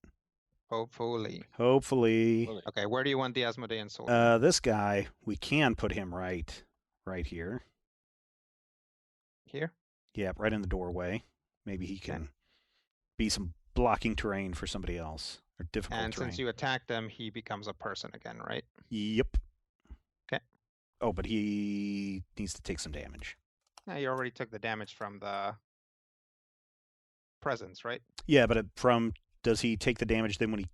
Hopefully. Okay, where do you want the Asmodean Soldier? This guy, we can put him right here. Here? Yeah, right in the doorway. Maybe he can be some blocking terrain for somebody else, or difficult terrain. And since you attacked him, he becomes a person again, right? Yep. Okay. Oh, but he needs to take some damage. Yeah, you already took the damage from the presence, right? Yeah, but does he take the damage then when he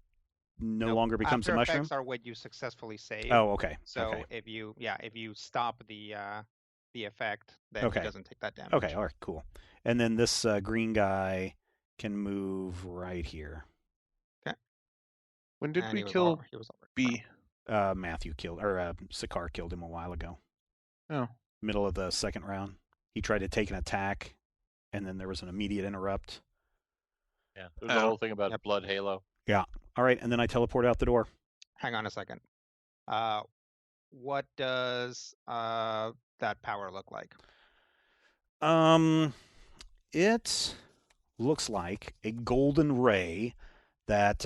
no longer becomes a mushroom? Effects are what you successfully save. Oh, okay. So okay. if you stop the effect, then he doesn't take that damage. Okay, all right, cool. And then this green guy can move right here. Okay. When did we kill B? Matthew killed, or Sakar killed him a while ago. Oh. Middle of the second round. He tried to take an attack, and then there was an immediate interrupt. Yeah, there's the whole thing about Blood Halo. Yeah. All right, and then I teleport out the door. Hang on a second. What does that power look like? It looks like a golden ray that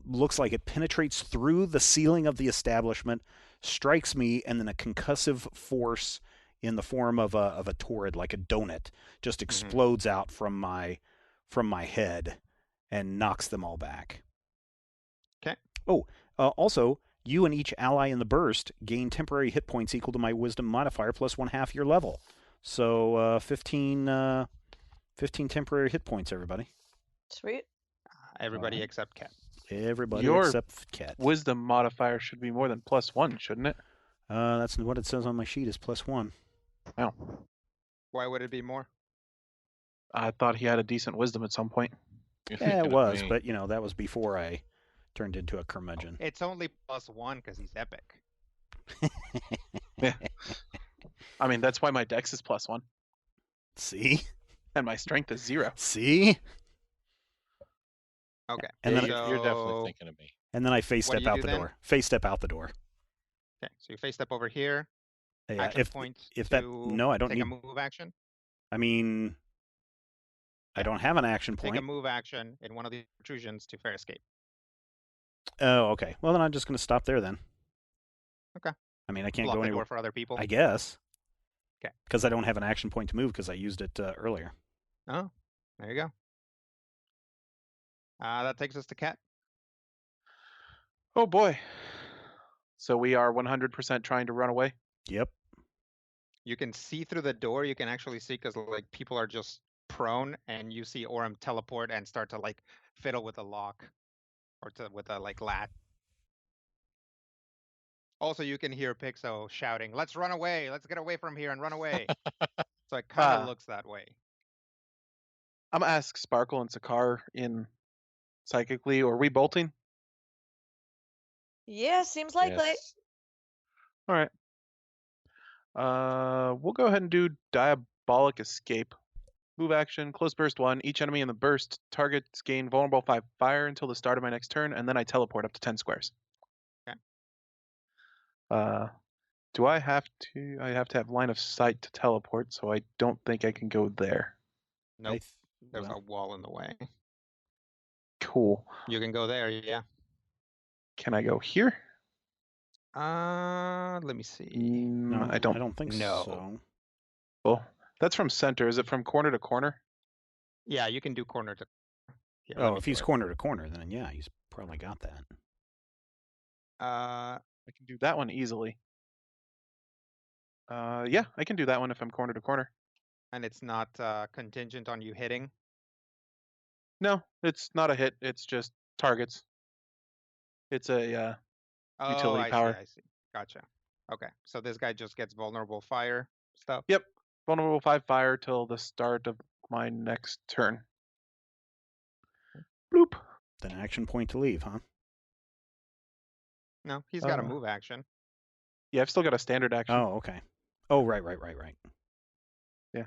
looks like it penetrates through the ceiling of the establishment, strikes me, and then a concussive force in the form of a torrid, like a donut, just explodes out from my head and knocks them all back. Okay. Oh, also, you and each ally in the burst gain temporary hit points equal to my wisdom modifier plus 1/2 your level. So 15 temporary hit points, everybody. Sweet. Everybody except Cat. Everybody except Cat. Wisdom modifier should be more than +1, shouldn't it? That's what it says on my sheet is +1. Oh. Why would it be more? I thought he had a decent wisdom at some point. Yeah, it was, but that was before I turned into a curmudgeon. It's only +1 because he's epic. Yeah. I mean, that's why my dex is +1. See? And my strength is 0. See? Okay. And then you're definitely thinking of me. And then I face step out the door. Face step out the door. Okay, so you face step over here. Yeah, action point if that no, I don't take need a move action. I mean, I don't have an action point. Take a move action in one of the protrusions to fair escape. Oh, okay. Well, then I'm just going to stop there then. Okay. I mean, I can't Block go the anywhere door for other people. I guess. Okay. Because I don't have an action point to move because I used it earlier. Oh, there you go. That takes us to Cat. Oh boy. So we are 100% trying to run away? Yep. You can see through the door. You can actually see because like people are just prone, and you see Orem teleport and start to like fiddle with the lock or with a like latch. Also, you can hear Pixo shouting, "Let's run away! Let's get away from here and run away!" So it kind of looks that way. I'm gonna ask Sparkle and Sakar in psychically, or are we bolting? Yeah, seems likely. Yes. All right. We'll go ahead and do Diabolic Escape. Move action, close burst 1. Each enemy in the burst targets gain vulnerable 5 fire until the start of my next turn, and then I teleport up to 10 squares. Okay. Do I have to? I have to have line of sight to teleport, so I don't think I can go there. Nope. There's a wall in the way. Cool. You can go there, yeah. Can I go here? Let me see. No, I don't. I don't think No. so. Well, that's from center. Is it from corner to corner? Yeah, you can do corner to. Yeah, Oh, if he's corner to corner, then yeah, he's probably got that. I can do that one easily. Yeah, I can do that one if I'm corner to corner. And it's not contingent on you hitting? No, it's not a hit. It's just targets. It's a utility power. I see. Gotcha. Okay, so this guy just gets vulnerable fire stuff? Yep. Vulnerable 5 fire till the start of my next turn. Bloop. Then action point to leave, huh? No, he's got a move action. Yeah, I've still got a standard action. Oh, okay. Oh, right. Yeah.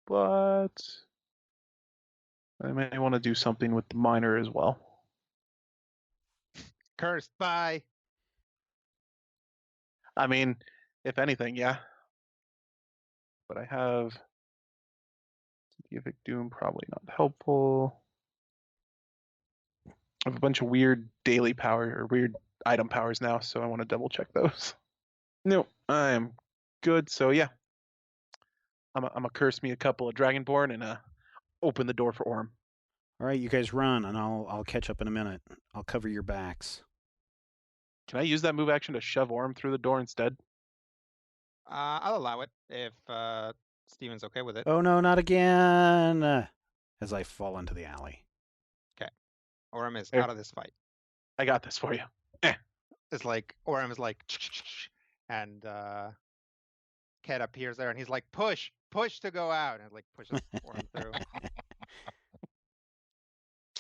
But I may want to do something with the miner as well. Cursed, bye. I mean, if anything, yeah. But I have Evic Doom, probably not helpful. I have a bunch of weird daily power or weird item powers now, so I want to double check those. No, I am good. So yeah, I'm gonna curse me a couple of Dragonborn and open the door for Orem. All right, you guys run, and I'll catch up in a minute. I'll cover your backs. Can I use that move action to shove Orem through the door instead? I'll allow it if Steven's okay with it. Oh no, not again! As I fall into the alley. Okay, Orem is Here. out of this fight. I got this for you. It's like Orem is like, and Ket appears there, and he's like, push to go out, and like pushes Orem through.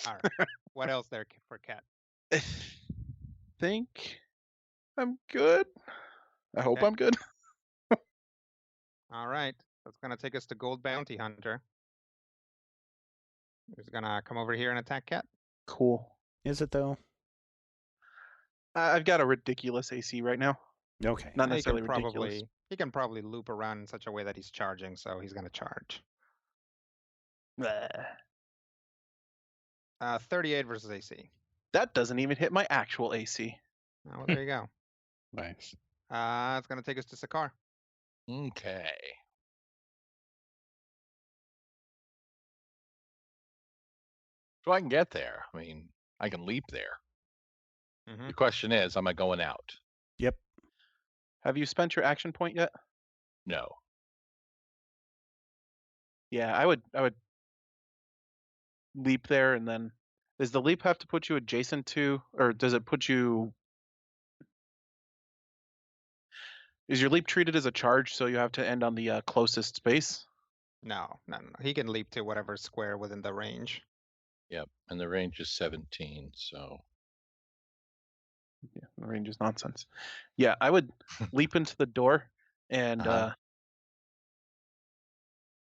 All right, what else there for Ket? I think I'm good. I hope Okay. I'm good. All right, that's gonna take us to Gold Bounty Hunter. He's gonna come over here and attack Ket. Cool. Is it though? I've got a ridiculous AC right now. Okay. Not necessarily ridiculous. He can probably loop around in such a way that he's charging, so he's gonna charge. 38 versus AC. That doesn't even hit my actual AC. Oh, well, there you go. Nice. It's gonna take us to Sakar. Okay. So I can get there. I mean, I can leap there. Mm-hmm. The question is, am I going out? Yep. Have you spent your action point yet? No. Yeah, I would leap there, and then does the leap have to put you adjacent to, or does it put you? Is your leap treated as a charge, so you have to end on the closest space? No. He can leap to whatever square within the range. Yep. And the range is 17, so. Yeah, the range is nonsense. Yeah, I would leap into the door and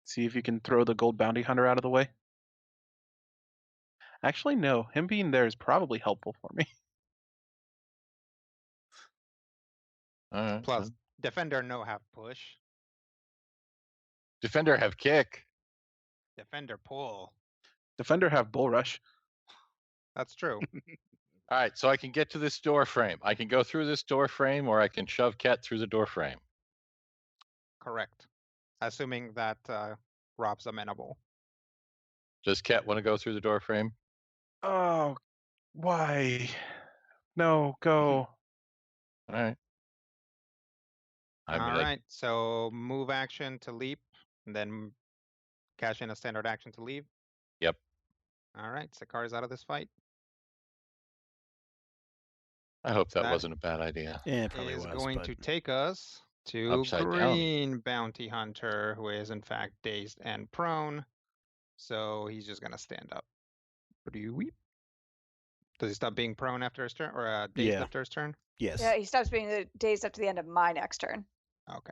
see if you can throw the Gold Bounty Hunter out of the way. Actually, no. Him being there is probably helpful for me. All right. Plus, Defender no have push. Defender have kick. Defender pull. Defender have Bull Rush. That's true. All right, so I can get to this door frame. I can go through this door frame, or I can shove Ket through the door frame. Correct. Assuming that Rob's amenable. Does Ket want to go through the door frame? Oh, why? No, go. All right. I All mean, like, right. So move action to leap, and then cash in a standard action to leave. yep. All right. Sakari's out of this fight. I hope that That wasn't a bad idea. Yeah, it probably is was. going But to take us to Upside down. Green Bounty Hunter, who is in fact dazed and prone. So he's just gonna stand up. Do you weep? Does he stop being prone after his turn, or dazed Yeah. after his turn? yes. Yeah, he stops being dazed up to the end of my next turn. Okay.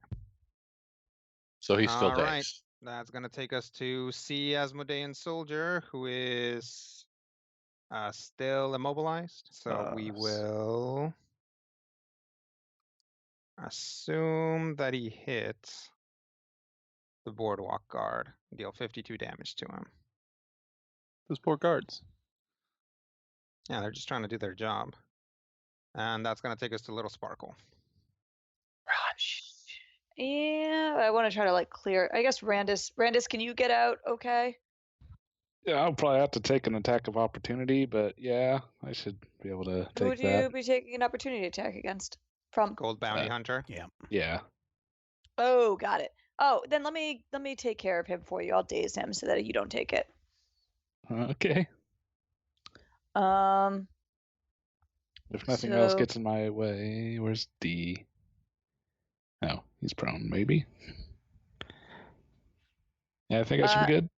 So he's still All right. dazed. That's gonna take us to C Asmodean Soldier, who is still immobilized. So we will assume that he hits the boardwalk guard, deal 52 damage to him. Those poor guards. Yeah, they're just trying to do their job. And that's going to take us to Little Sparkle. Yeah, I want to try to like clear. I guess Randus, can you get out? Okay. Yeah, I'll probably have to take an attack of opportunity, but yeah, I should be able to Who take would that. you be taking an opportunity attack against? From? Gold Bounty Hunter. Yeah. Yeah. Oh, got it. Oh, then let me take care of him for you. I'll daze him so that you don't take it. Okay. If nothing else gets in my way, where's D? Oh, he's prone, maybe. Yeah, I think I should be good.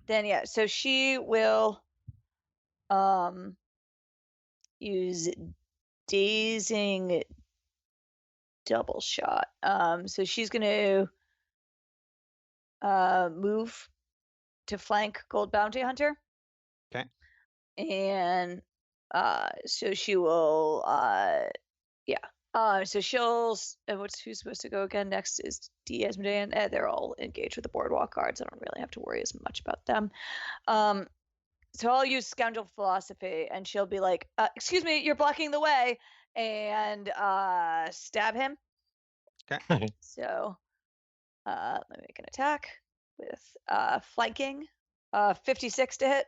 Then yeah, so she will use dazing double shot. So she's gonna move to flank Gold Bounty Hunter. Okay. And so she will so she'll who's supposed to go again next is D Asmodean. They're all engaged with the boardwalk guards. I don't really have to worry as much about them. So I'll use Scoundrel Philosophy, and she'll be like, excuse me, you're blocking the way, and stab him. Okay. So let me make an attack with flanking. 56 to hit.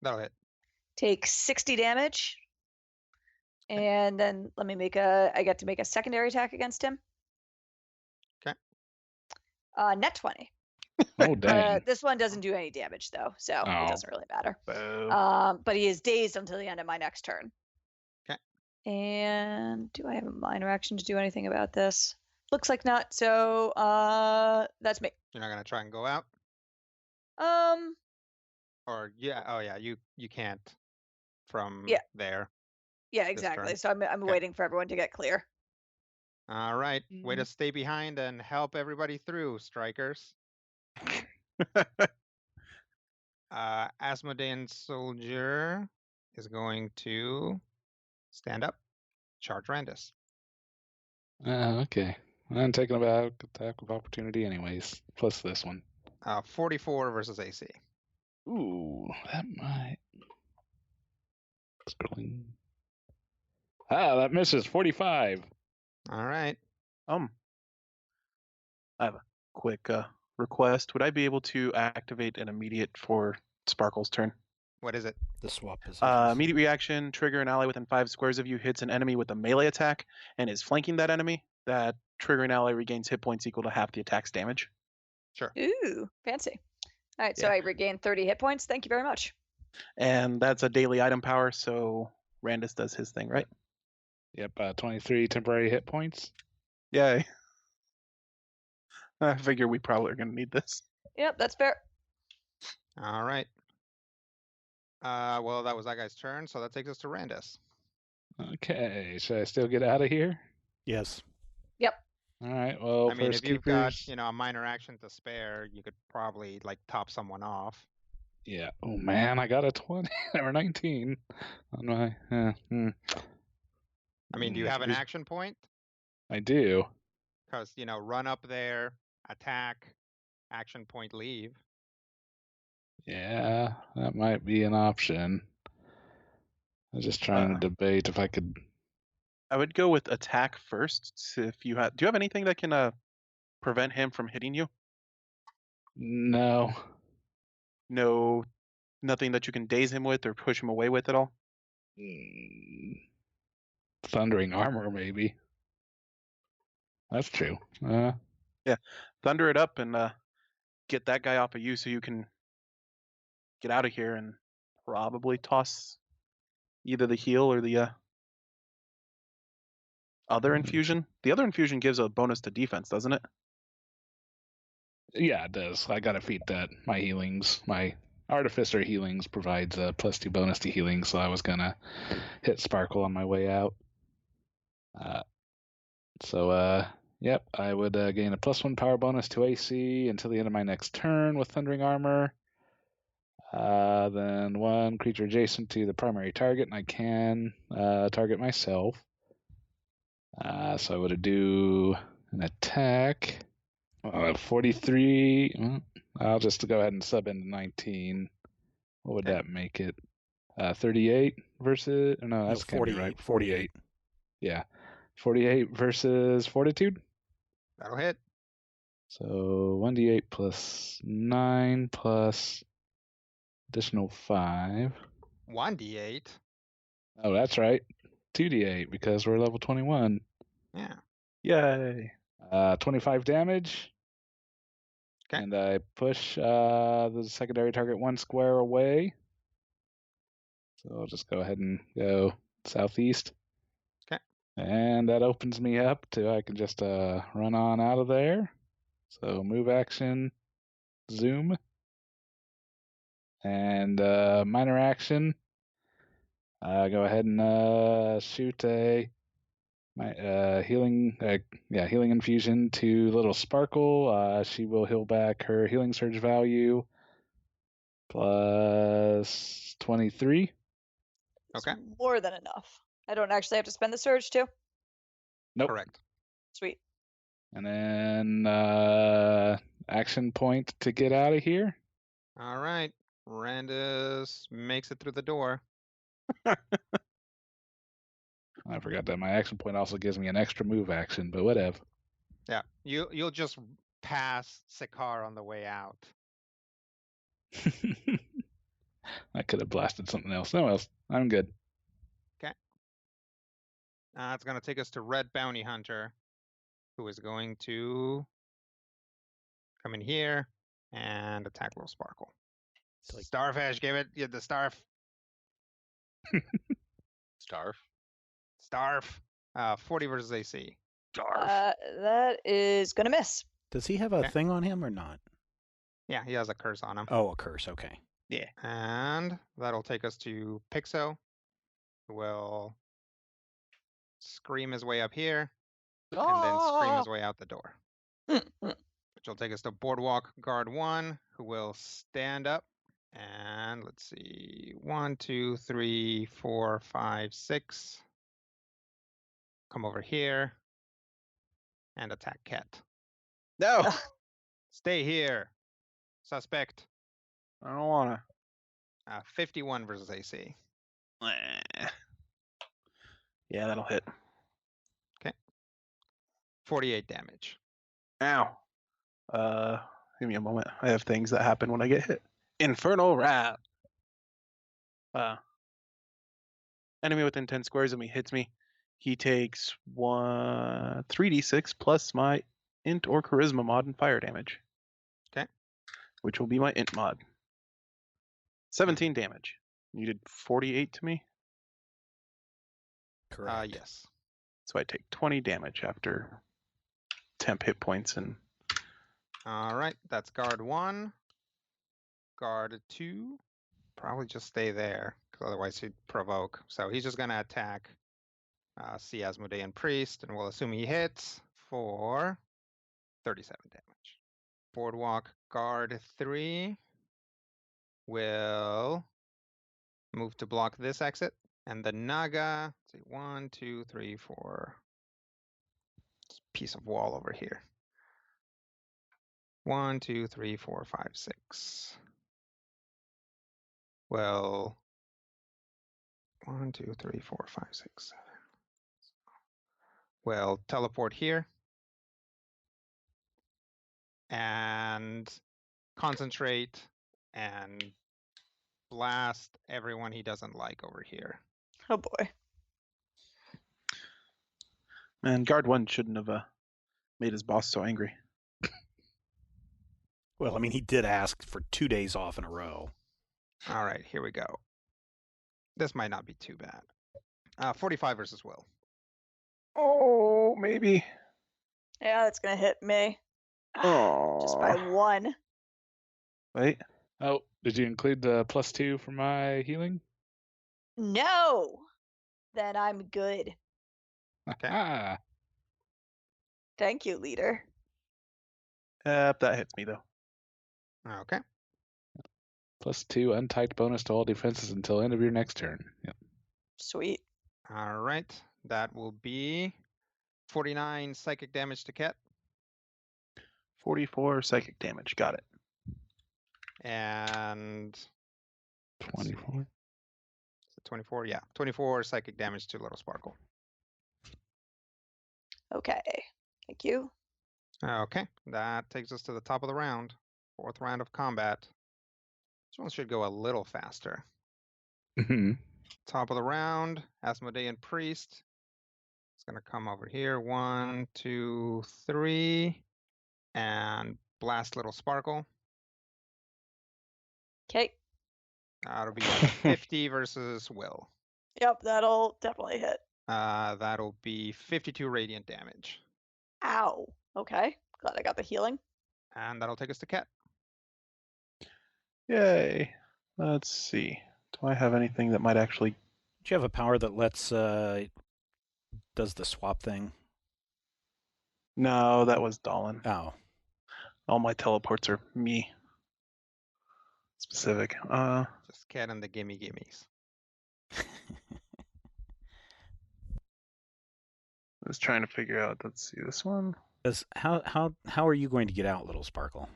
That'll hit. Take 60 damage. And then let me I get to make a secondary attack against him. Okay. Net 20. Oh, dang. This one doesn't do any damage, though, so it doesn't really matter. But he is dazed until the end of my next turn. Okay. And do I have a minor action to do anything about this? Looks like not, so that's me. You're not going to try and go out? Or, yeah, oh yeah, you can't from there. Yeah, exactly. So I'm waiting for everyone to get clear. All right. Way to stay behind and help everybody through, strikers. Asmodean Soldier is going to stand up, charge Randus. Okay. I'm taking about attack of opportunity anyways, plus this one. 44 versus AC. Ooh, that might... Scrolling. That misses 45. All right. I have a quick request. Would I be able to activate an immediate for Sparkle's turn? What is it? The swap position. Immediate reaction, trigger an ally within 5 squares of you hits an enemy with a melee attack and is flanking that enemy. That triggering ally regains hit points equal to half the attack's damage. Sure. Ooh, fancy. All right, so I regain 30 hit points. Thank you very much. And that's a daily item power, so Randus does his thing, right? Yep, 23 temporary hit points. Yay. I figure we probably are going to need this. Yep, that's fair. All right. Well, that was that guy's turn, so that takes us to Randus. Okay, should I still get out of here? Yes. Yep. All right, well, I mean, first if you've keepers... got, a minor action to spare, you could probably, top someone off. Yeah. Oh, man, I got a 20 or 19 on my... I mean, do you have an action point? I do. Because, run up there, attack, action point, leave. Yeah, that might be an option. I was just trying to debate if I could... I would go with attack first. Do you have anything that can prevent him from hitting you? No. No, nothing that you can daze him with or push him away with at all? Thundering armor, maybe. That's true. Yeah, thunder it up and get that guy off of you so you can get out of here and probably toss either the heal or the other infusion. The other infusion gives a bonus to defense, doesn't it? Yeah, it does. I gotta feed that. My healings, my Artificer healings provides a +2 bonus to healing, so I was gonna hit Sparkle on my way out. Yep, I would gain a +1 power bonus to AC until the end of my next turn with Thundering Armor. Then one creature adjacent to the primary target, and I can target myself. So I would do an attack. 43. I'll just go ahead and sub into 19. What would that make it? 38 versus. No, that's 48. Right. 48. Yeah. 48 versus Fortitude. That'll hit. So 1d8 plus 9 plus additional 5. 1d8. Oh, that's right. 2d8 because we're level 21. Yeah. Yay. 25 damage. Okay. And I push the secondary target 1 square away. So I'll just go ahead and go southeast. Okay. And that opens me up to I can just run on out of there. So move action, zoom. And minor action. Go ahead and shoot my healing infusion to Little Sparkle. She will heal back her healing surge value plus 23. Okay. It's more than enough. I don't actually have to spend the surge too. Nope. Correct. Sweet. And then action point to get out of here. All right. Randus makes it through the door. I forgot that my action point also gives me an extra move action, but whatever. Yeah. You'll just pass Sikar on the way out. I could have blasted something else. No else. I'm good. Okay. It's going to take us to Red Bounty Hunter, who is going to come in here and attack Little Sparkle. Starfish, give it the Starf. Starf. 40 versus AC. That is gonna miss. Does he have a thing on him or not? Yeah, he has a curse on him. Oh, a curse. Okay. Yeah. And that'll take us to Pixo, who will scream his way up here and then scream his way out the door. Which will take us to Boardwalk Guard 1, who will stand up. And let's see, 1, 2, 3, 4, 5, 6. Come over here and attack Ket. No. Stay here. Suspect. I don't wanna. 51 versus AC. Yeah, that'll hit. Okay. 48 damage. Ow. Give me a moment. I have things that happen when I get hit. Infernal Wrath. Enemy within 10 squares of me hits me. He takes 3d6 plus my int or charisma mod and fire damage. Okay. Which will be my int mod. 17 damage. You did 48 to me? Correct. Yes. So I take 20 damage after temp hit points and. All right, that's guard 1. Guard 2, probably just stay there, because otherwise he'd provoke. So he's just going to attack Sea Asmodean Priest, and we'll assume he hits for 37 damage. Boardwalk Guard 3 will move to block this exit, and the Naga, let's see, 1, 2, 3, 4. Piece of wall over here. 1, 2, 3, 4, 5, 6. Well, 1, 2, 3, 4, 5, 6, 7. Well, teleport here and concentrate and blast everyone he doesn't like over here. Oh boy. Man, guard 1 shouldn't have Made his boss so angry. Well, I mean, he did ask for 2 days off in a row. All right, here we go. This might not be too bad. 45 versus Will. Oh, maybe. Yeah, that's gonna hit me. Just by Oh. 1. Wait. Oh, did you include the +2 for my healing? No. Then I'm good. Okay. Ah, Thank you, leader. Yep, that hits me though. Okay. +2 untyped bonus to all defenses until end of your next turn. Yep. Sweet. All right. That will be 49 psychic damage to Ket. 44 psychic damage. Got it. And 24. 24, yeah. 24 psychic damage to Little Sparkle. Okay. Thank you. Okay. That takes us to the top of the round. 4th round of combat. This one should go a little faster. Mhm. Top of the round, Asmodean Priest. It's going to come over here. 1, 2, 3. And blast Little Sparkle. Okay. That'll be 50 versus Will. Yep, that'll definitely hit. That'll be 52 radiant damage. Ow. Okay. Glad I got the healing. And that'll take us to Ket. Yay. Let's see. Do I have anything that might actually... Do you have a power that lets does the swap thing? No, that was Dolan. Oh. All my teleports are me. Specific. Just Ket and the gimme gimmies. I was trying to figure out, let's see, this one. How are you going to get out, Little Sparkle?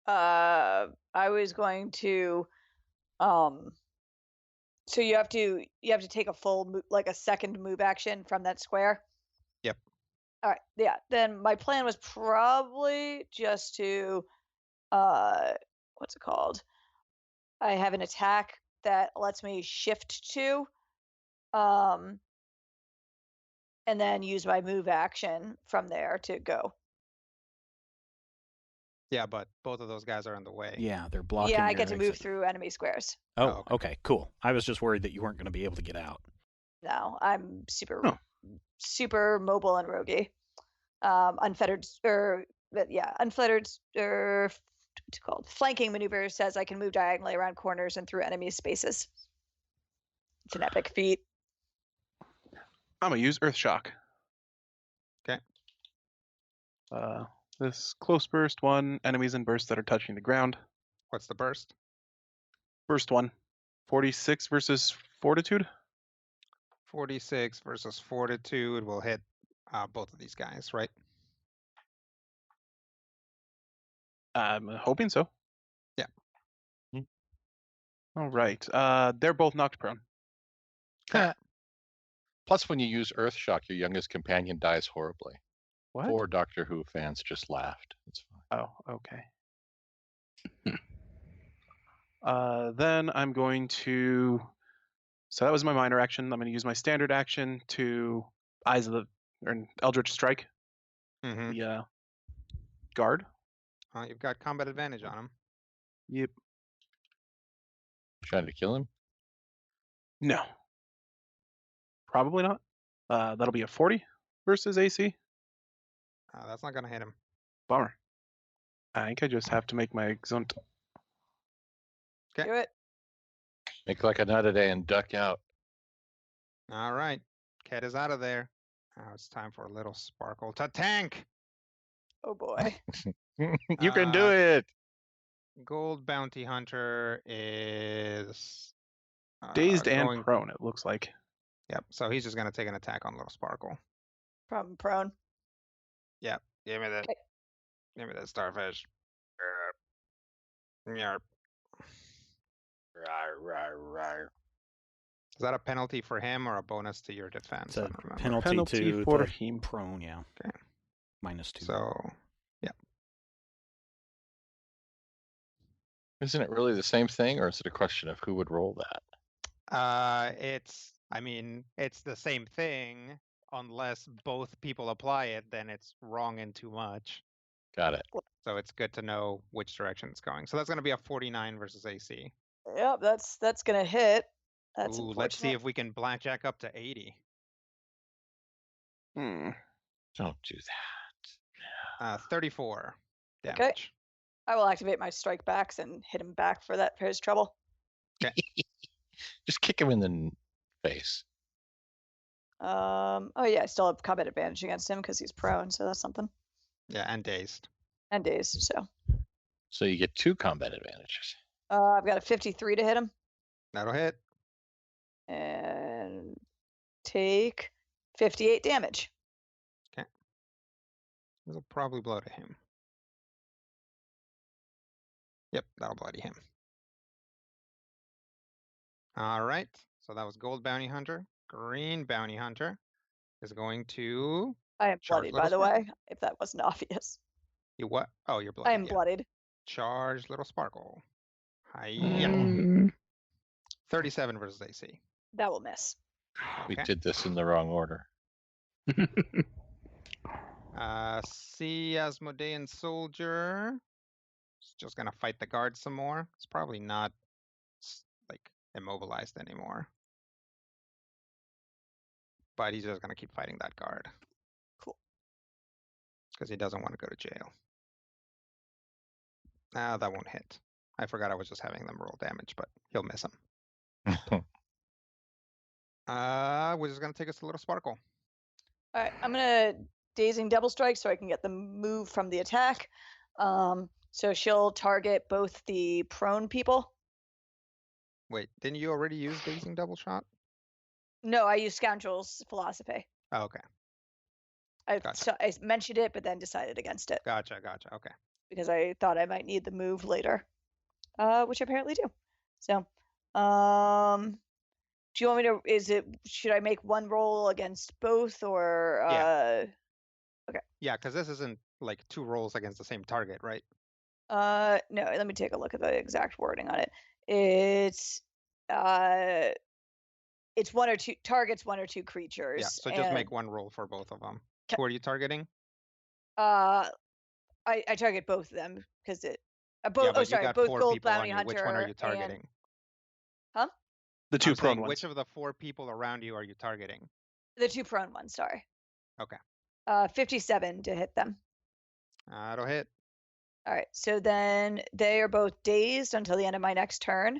I was going to so you have to take a full like a second move action from that square. Yep. All right. Yeah. Then my plan was probably just to what's it called? I have an attack that lets me shift to and then use my move action from there to go. Yeah, but both of those guys are in the way. Yeah, they're blocking. Yeah, I your get to move exit. through enemy squares. Oh, okay, cool. I was just worried that you weren't going to be able to get out. No, I'm super mobile and roguey. Unfettered what's it called? Flanking maneuver says I can move diagonally around corners and through enemy spaces. It's an epic feat. I'm gonna use Earth Shock. Okay. This close burst 1, enemies in bursts that are touching the ground. What's the burst? Burst 1, 46 versus Fortitude. 46 versus Fortitude will hit both of these guys, right? I'm hoping so. Yeah. All right. They're both knocked prone. Plus, when you use Earthshock, your youngest companion dies horribly. What? 4 Doctor Who fans just laughed. It's fine. Oh, okay. Then I'm going to... So that was my minor action. I'm going to use my standard action to Eldritch Strike. Mm-hmm. The guard. You've got combat advantage on him. Yep. Trying to kill him? No. Probably not. That'll be a 40 versus AC. That's not going to hit him. Bummer. I think I just have to make my Exunt. Okay. Do it. Make like a nut a day and duck out. All right. Ket is out of there. Now it's time for a Little Sparkle to tank. Oh boy. You can do it. Gold Bounty Hunter is Dazed and prone, it looks like. Yep. So he's just going to take an attack on Little Sparkle. From prone. Yep. Give me that. Okay. Give me that starfish. Yarp. Is that a penalty for him or a bonus to your defense? It's a I don't remember. penalty to for the him. prone, yeah. Okay. -2. So, yeah. Isn't it really the same thing, or is it a question of who would roll that? It's the same thing. unless both people apply it, then it's wrong in too much. Got it. So it's good to know which direction it's going. So that's going to be a 49 versus AC. Yep, that's gonna hit. That's Ooh, let's see unfortunate. if we can blackjack up to 80. Hmm. Don't do that. 34 damage. Okay. I will activate my strike backs and hit him back for his trouble. Just kick him in the face. Oh yeah, I still have combat advantage against him because he's prone, so that's something. Yeah, and dazed. And dazed, so. So you get 2 combat advantages. I've got a 53 to hit him. That'll hit. And take 58 damage. Okay. This will probably blow to him. Yep, that'll bloody him. All right. So that was Gold Bounty Hunter. Green Bounty Hunter is going to... I am Charge bloodied, by the Little way, if that wasn't obvious. You what? Oh, you're bloody. I am bloodied. Charge Little Sparkle. Hiya. 37 versus AC. That will miss. We Okay. did this in the wrong order. See Asmodean Soldier. He's just gonna fight the guard some more. It's probably not like immobilized anymore. But he's just gonna keep fighting that guard. Cool. Because he doesn't want to go to jail. That won't hit. I forgot I was just having them roll damage, but he'll miss him. We're just gonna take us a Little Sparkle. All right, I'm gonna Dazing Double Strike so I can get the move from the attack. So she'll target both the prone people. Wait, didn't you already use Dazing Double Shot? No, I use Scoundrel's Philosophy. Oh, okay. So I mentioned it, but then decided against it. Gotcha. Okay. Because I thought I might need the move later, which I apparently do. So, do you want me to? Should I make one roll against both, or? Yeah. Okay. Yeah, because this isn't like 2 rolls against the same target, right? No. Let me take a look at the exact wording on it. It's 1 or 2 targets, 1 or 2 creatures. Yeah. So just make one roll for both of them. Kay. Who are you targeting? I target both of them because it. Yeah, both Gold people on Bounty you. Hunter. Which one are you targeting? Huh? The 2 I'm prone saying, ones. which of the 4 people around you are you targeting? The 2 prone ones. Sorry. Okay. 57 to hit them. That'll hit. All right. So then they are both dazed until the end of my next turn.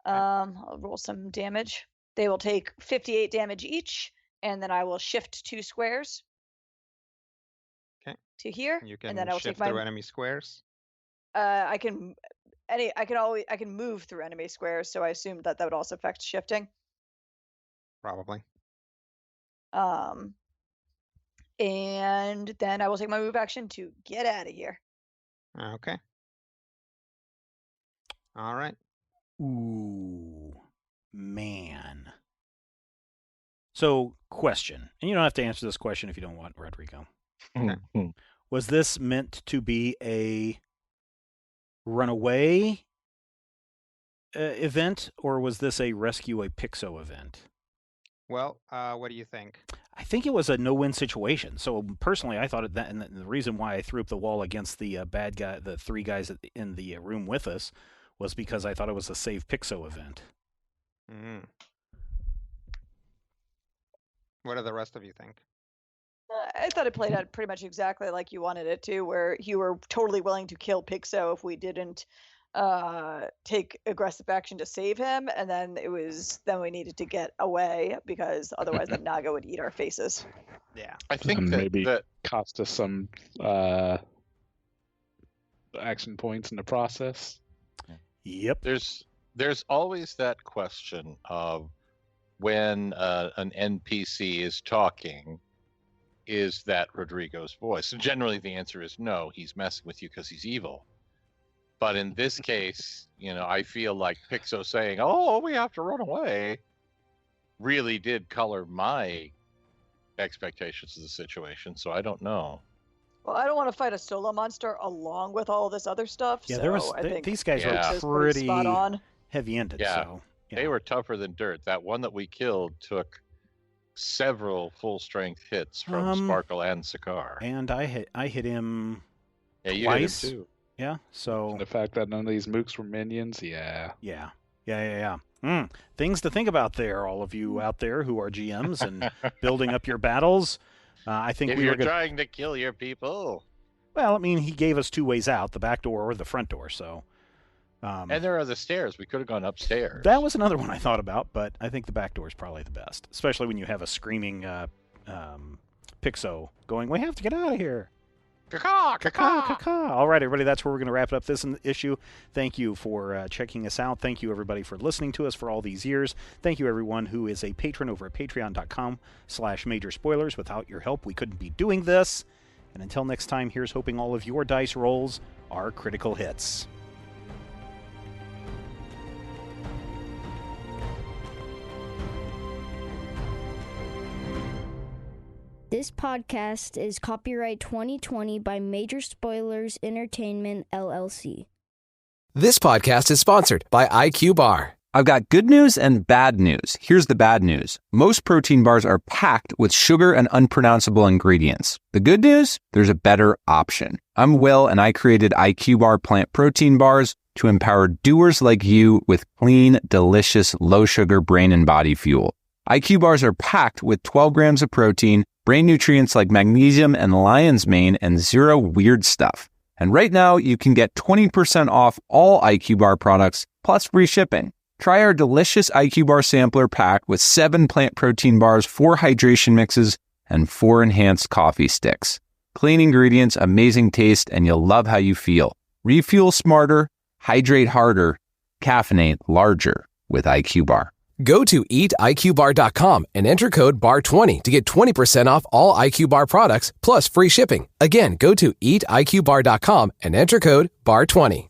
I'll roll some damage. They will take 58 damage each, and then I will shift 2 squares. Okay. To here, You can and then I will shift take through enemy squares. I can move through enemy squares, so I assumed that would also affect shifting. Probably. And then I will take my move action to get out of here. Okay. All right. Ooh, man. So, question, and you don't have to answer this question if you don't want, Rodrigo. Okay. Was this meant to be a runaway event, or was this a rescue a Pixo event? Well, what do you think? I think it was a no-win situation. So personally, I thought that, and the reason why I threw up the wall against the bad guy, the 3 guys in the room with us, was because I thought it was a save Pixo event. Mm. What do the rest of you think? I thought it played out pretty much exactly like you wanted it to, where you were totally willing to kill Pixo if we didn't take aggressive action to save him, and then then we needed to get away because otherwise the Naga would eat our faces. Yeah. I think And that, maybe that cost us some action points in the process. Yep. there's always that question of when an NPC is talking, is that Rodrigo's voice? And generally the answer is no, he's messing with you because he's evil. But in this case, I feel like Pixo saying, "Oh, we have to run away," really did color my expectations of the situation. So I don't know. Well, I don't want to fight a solo monster along with all this other stuff. Yeah, so I think these guys Yeah. were pretty spot on. heavy-handed. Yeah. So They were tougher than dirt. That one that we killed took several full-strength hits from Sparkle and Sakar. And I hit him Yeah, you twice. hit him too. Yeah, so And the fact that none of these mooks were minions, yeah. Things to think about there, all of you out there who are GMs and building up your battles. I think If we you're were trying to kill your people. Well, I mean, he gave us two ways out: the back door or the front door. So, And there are the stairs. We could have gone upstairs. that was another one I thought about, but I think the back door is probably the best, especially when you have a screaming Pixo going, "We have to get out of here!" Caw, caw, Caw. All right, everybody, that's where we're going to wrap it up this issue. Thank you for checking us out. Thank you, everybody, for listening to us for all these years. Thank you, everyone who is a patron over at patreon.com/major spoilers. Without your help, we couldn't be doing this. And until next time, here's hoping all of your dice rolls are critical hits. This podcast is copyright 2020 by Major Spoilers Entertainment, LLC. This podcast is sponsored by IQ Bar. I've got good news and bad news. Here's the bad news. Most protein bars are packed with sugar and unpronounceable ingredients. The good news? There's a better option. I'm Will, and I created IQ Bar plant protein bars to empower doers like you with clean, delicious, low-sugar brain and body fuel. IQ bars are packed with 12 grams of protein, brain nutrients like magnesium and lion's mane, and zero weird stuff. And right now, you can get 20% off all IQ Bar products, plus free shipping. Try our delicious IQ Bar sampler pack with 7 plant protein bars, 4 hydration mixes, and 4 enhanced coffee sticks. Clean ingredients, amazing taste, and you'll love how you feel. Refuel smarter, hydrate harder, caffeinate larger with IQ Bar. Go to eatiqbar.com and enter code BAR20 to get 20% off all IQ Bar products, plus free shipping. Again, go to eatiqbar.com and enter code BAR20.